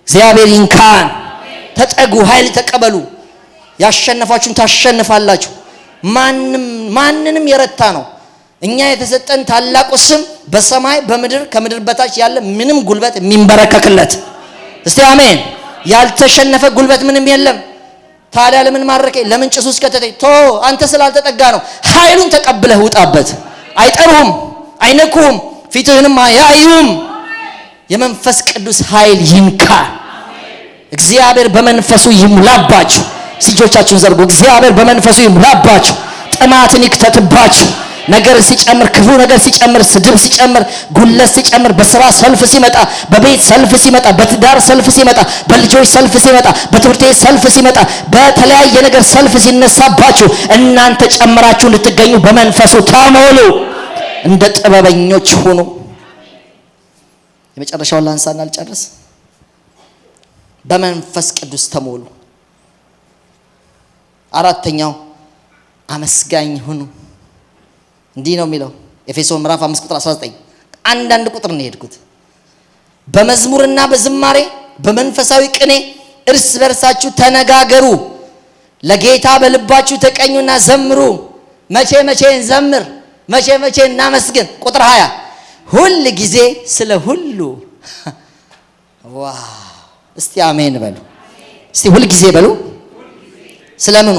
እግዚአብሔር ይንካን። ተጠጉ፣ ኃይል ተቀበሉ። ያሸነፋችሁን ታሸንፋላችሁ። ማንንም የረታ ነው። እኛ የተሰጠን ታላቁ ስም በሰማይ በምድር ከምድር በታች ያለ ምንም ጉልበት የሚንበረከክለት። እስቲ አሜን። ያልተሸነፈ ጉልበት ምንም የለም። ታዲያ ለምን ማረከኝ? ለምን ጭሱ ውስጥ ከተተኝ? አንተ ስላልተጠጋ ነው። ኃይሉን ተቀብለህ ውጣበት። አይጠሩህም፣ አይነኩህም፣ ፊትህንም አያዩም። የመንፈስ ቅዱስ ኃይል ይንካ። እግዚአብሔር በመንፈሱ ይሙላባችሁ። እጆቻችሁን ዘርጉ። እግዚአብሔር በመንፈሱ ይሙላባችሁ። ጥማትን ይክተትባችሁ። ነገር ሲጨምር፣ ክፉ ነገር ሲጨምር፣ ስድብ ሲጨምር፣ ጉለት ሲጨምር፣ በስራ ሰልፍ ሲመጣ፣ በቤት ሰልፍ ሲመጣ፣ በትዳር ሰልፍ ሲመጣ፣ በልጆች ሰልፍ ሲመጣ፣ በትምህርት ቤት ሰልፍ ሲመጣ፣ በተለያየ ነገር ሰልፍ ሲነሳባችሁ እናንተ ጨምራችሁ እንድትገኙ በመንፈሱ ተሞሉ። እንደ ጥበበኞች ሁኑ። የመጨረሻውን ላንሳና ልጨርስ። በመንፈስ ቅዱስ ተሞሉ። አራተኛው አመስጋኝ ሁኑ። እንዲህ ነው የሚለው ኤፌሶን ምዕራፍ 5 ቁጥር 19። አንዳንድ ቁጥር ነው የሄድኩት። በመዝሙርና በዝማሬ በመንፈሳዊ ቅኔ እርስ በርሳችሁ ተነጋገሩ፣ ለጌታ በልባችሁ ተቀኙና ዘምሩ። መቼ እንዘምር? መቼ እናመስግን? ቁጥር 20 ሁል ጊዜ ስለ ሁሉ። እስቲ አሜን በሉ። እስቲ ሁል ጊዜ በሉ። ስለምኑ?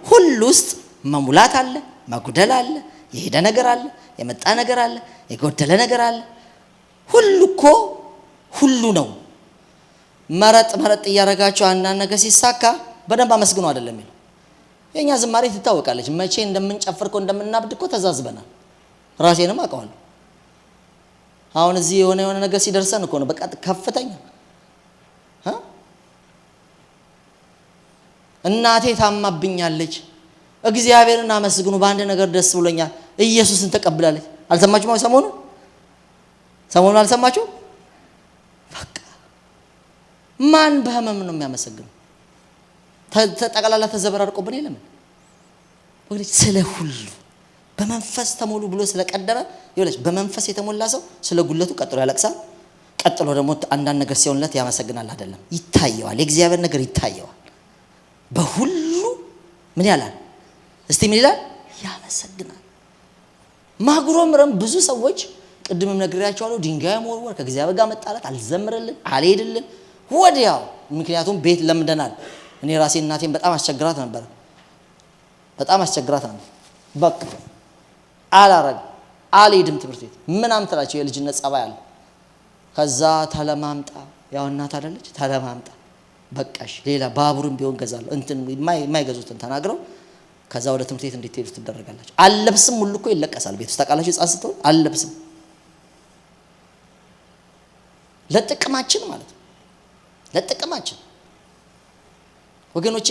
ሁሉ ውስጥ መሙላት አለ፣ መጉደል አለ፣ የሄደ ነገር አለ፣ የመጣ ነገር አለ፣ የጎደለ ነገር አለ። ሁሉ እኮ ሁሉ ነው። መረጥ እያረጋችሁ አንዳንድ ነገር ሲሳካ በደንብ አመስግኑ አይደለም የሚለው። የኛ ዝማሬ ትታወቃለች። መቼ እንደምንጨፍር እኮ እንደምናብድ እኮ ተዛዝበናል። ራሴንም አውቀዋለሁ። አሁን እዚህ የሆነ ነገር ሲደርሰን እኮ ነው በቃ ከፍተኛ እናቴ ታማብኛለች፣ እግዚአብሔርን አመስግኑ፣ በአንድ ነገር ደስ ብሎኛል፣ ኢየሱስን ተቀብላለች። አልሰማችሁም? ሰሞኑን አልሰማችሁ? በቃ ማን በህመም ነው የሚያመሰግነው? ተጠቅላላ ተዘበራርቆብን የለም ወግዲ። ስለ ሁሉ በመንፈስ ተሞሉ ብሎ ስለቀደረ ይኸውልሽ፣ በመንፈስ የተሞላ ሰው ስለ ጉለቱ ቀጥሎ ያለቅሳል። ቀጥሎ ደግሞ አንዳንድ ነገር ሲሆንለት ያመሰግናል። አይደለም ይታየዋል፣ የእግዚአብሔር ነገር ይታየዋል። በሁሉ ምን ያላል? እስቲ ምን ይላል? ያመሰግናል። ማጉረምረም ብዙ ሰዎች ቅድምም ነግሬያቸዋለሁ። ድንጋይ መወርወር፣ ከእግዚአብሔር ጋር መጣላት፣ አልዘምርልን፣ አልሄድልን ወዲያው። ምክንያቱም ቤት ለምደናል። እኔ ራሴ እናቴን በጣም አስቸግራት ነበር። በቃ አልሄድም ትምህርት ቤት ምናምን ትላቸው። የልጅነት ጸባይ አለ። ከዛ ተለማምጣ፣ ያው እናት አይደለች፣ ተለማምጣ በቃሽ ሌላ ባቡርም ቢሆን ገዛለሁ እንትን የማይገዙትን ተናግረው ከዛ ወደ ትምህርት ቤት እንድትሄዱ ትደረጋላችሁ። አለብስም ሁሉ እኮ ይለቀሳል ቤት ውስጥ ታውቃላችሁ። ሕፃን ስትሆን አለብስም ለጥቅማችን ማለት ነው። ለጥቅማችን ወገኖቼ፣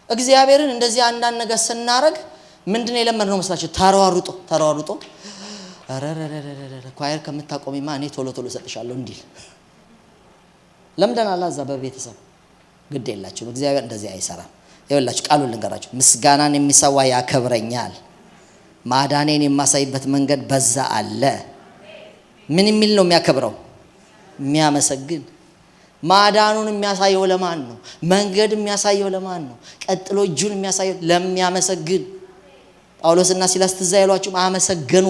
እግዚአብሔርን እንደዚህ አንዳንድ ነገር ስናረግ ምንድነው የለመድነው መስላችሁ? ተሯሩጦ ኳየር ከምታቆሚማ እኔ ቶሎ እሰጥሻለሁ እንዲል ለምደናል። አዛ በቤተሰብ ግድ የላችሁ። እግዚአብሔር እንደዚህ አይሰራም። ይኸውላችሁ ቃሉን ልንገራችሁ። ምስጋናን የሚሰዋ ያከብረኛል፣ ማዳኔን የማሳይበት መንገድ በዛ አለ። ምን የሚል ነው የሚያከብረው? የሚያመሰግን። ማዳኑን የሚያሳየው ለማን ነው? መንገድ የሚያሳየው ለማን ነው? ቀጥሎ እጁን የሚያሳየው ለሚያመሰግን። ጳውሎስና ሲላስ ትዝ አይሏችሁም? አመሰገኑ፣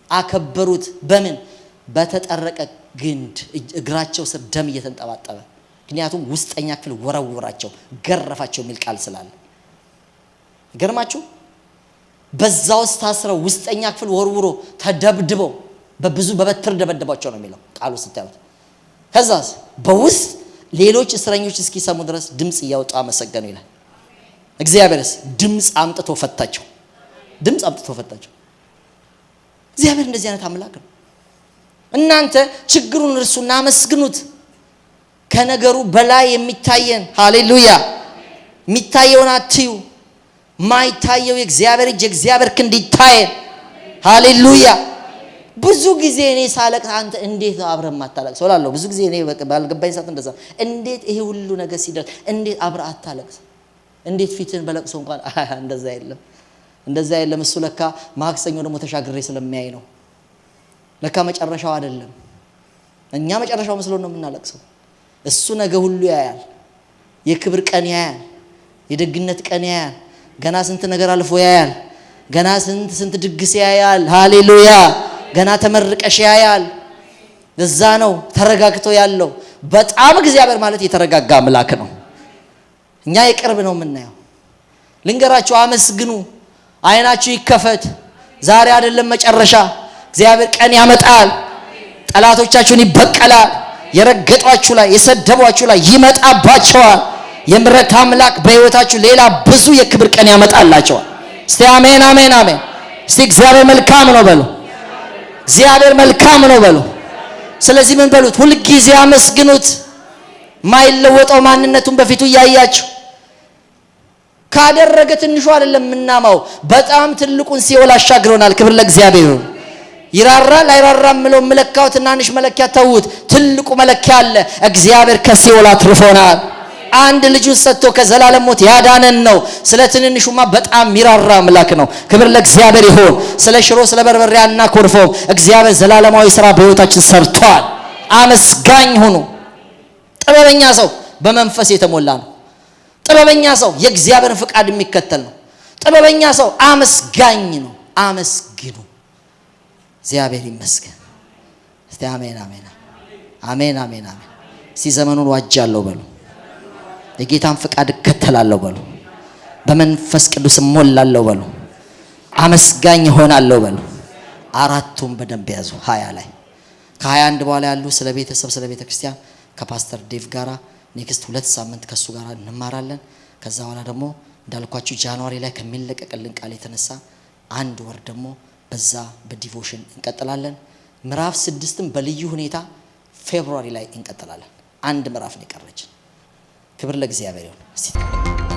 አከበሩት። በምን? በተጠረቀ ግንድ እግራቸው ስር ደም እየተንጠባጠበ። ምክንያቱም ውስጠኛ ክፍል ወረወራቸው፣ ገረፋቸው የሚል ቃል ስላለ። ገርማችሁ በዛው ታስረው ውስጠኛ ክፍል ወርውሮ ተደብድበው በብዙ በበትር ደበደባቸው ነው የሚለው ቃሉ ስታዩት። ከዛስ በውስጥ ሌሎች እስረኞች እስኪሰሙ ድረስ ድምጽ እያወጡ አመሰገኑ ይላል። እግዚአብሔርስ ድምጽ አምጥቶ ፈታቸው። ድምጽ አምጥቶ ፈታቸው። እግዚአብሔር እንደዚህ አይነት አምላክ ነው። እናንተ ችግሩን እርሱና አመስግኑት። ከነገሩ በላይ የሚታየን ሃሌሉያ የሚታየውን አትዩ። ማይታየው የእግዚአብሔር እጅ የእግዚአብሔር ክንድ ይታየን። ሃሌሉያ። ብዙ ጊዜ እኔ ሳለቅስ አንተ እንዴት አብረህ ማታለቅሰው እላለሁ። ብዙ ጊዜ እኔ ባልገባኝ ሰዓት እንደዛ እንዴት ይሄ ሁሉ ነገር ሲደርስ እንዴት አብረህ አታለቅስ? እንዴት ፊትን በለቅሶ እንኳን እንደዛ የለም እንደዛ የለም። እሱ ለካ ማክሰኞ ደግሞ ተሻግሬ ስለሚያይ ነው። ለካ መጨረሻው አይደለም። እኛ መጨረሻው መስሎን ነው የምናለቅሰው። እሱ ነገ ሁሉ ያያል። የክብር ቀን ያያል። የደግነት ቀን ያያል። ገና ስንት ነገር አልፎ ያያል። ገና ስንት ድግስ ያያል። ሃሌሉያ። ገና ተመርቀሽ ያያል። ለዛ ነው ተረጋግቶ ያለው። በጣም እግዚአብሔር ማለት የተረጋጋ አምላክ ነው። እኛ የቅርብ ነው የምናየው። ልንገራችሁ፣ አመስግኑ። አይናችሁ ይከፈት። ዛሬ አይደለም መጨረሻ። እግዚአብሔር ቀን ያመጣል። ጠላቶቻችሁን ይበቀላል። የረገጧችሁ ላይ የሰደቧችሁ ላይ ይመጣባቸዋል። የምሕረት አምላክ በሕይወታችሁ ሌላ ብዙ የክብር ቀን ያመጣላቸዋል። እስቲ አሜን አሜን አሜን። እስቲ እግዚአብሔር መልካም ነው በሉ። እግዚአብሔር መልካም ነው በሉ። ስለዚህ ምን በሉት? ሁል ጊዜ አመስግኑት። ማይለወጠው ማንነቱን በፊቱ ያያችሁ ካደረገ ትንሹ አይደለም ምናማው በጣም ትልቁን ሲኦል አሻግሮናል። ክብር ለእግዚአብሔር ይሁን። ይራራል አይራራም ምለው መለካው ትናንሽ መለኪያ ተውት። ትልቁ መለኪያ አለ። እግዚአብሔር ከሲኦል አትርፎናል። አንድ ልጁን ሰጥቶ ከዘላለም ሞት ያዳነን ነው። ስለ ትንንሹማ በጣም ሚራራ አምላክ ነው። ክብር ለእግዚአብሔር ይሁን። ስለ ሽሮ ስለ በርበሬ አናኮርፈው። እግዚአብሔር ዘላለማዊ ሥራ በሕይወታችን ሰርቷል። አመስጋኝ ሁኑ። ጥበበኛ ሰው በመንፈስ የተሞላ ነው። ጥበበኛ ሰው የእግዚአብሔርን ፍቃድ የሚከተል ነው። ጥበበኛ ሰው አመስጋኝ ነው። አመስግኑ። እግዚአብሔር ይመስገን። እስቲ አሜን አሜን አሜን አሜን አሜን። እስቲ ዘመኑን ዋጃለሁ በሉ። የጌታን ፍቃድ እከተላለሁ በሉ። በመንፈስ ቅዱስ ሞላለሁ በሉ። አመስጋኝ ሆናለሁ በሉ። አራቱም በደንብ ያዙ። 20 ላይ ከ21 በኋላ ያሉ ስለ ቤተሰብ ስለ ቤተ ክርስቲያን ከፓስተር ዴቭ ጋራ ኔክስት 2 ሳምንት ከሱ ጋር እንማራለን። ከዛ በኋላ ደግሞ እንዳልኳችሁ ጃንዋሪ ላይ ከሚለቀቅልን ቃል የተነሳ 1 ወር ደግሞ በዛ በዲቮሽን እንቀጥላለን። ምዕራፍ 6ም በልዩ ሁኔታ ፌብሩዋሪ ላይ እንቀጥላለን። 1 ምዕራፍ ነው የቀረች። ክብር ለእግዚአብሔር ይሁን።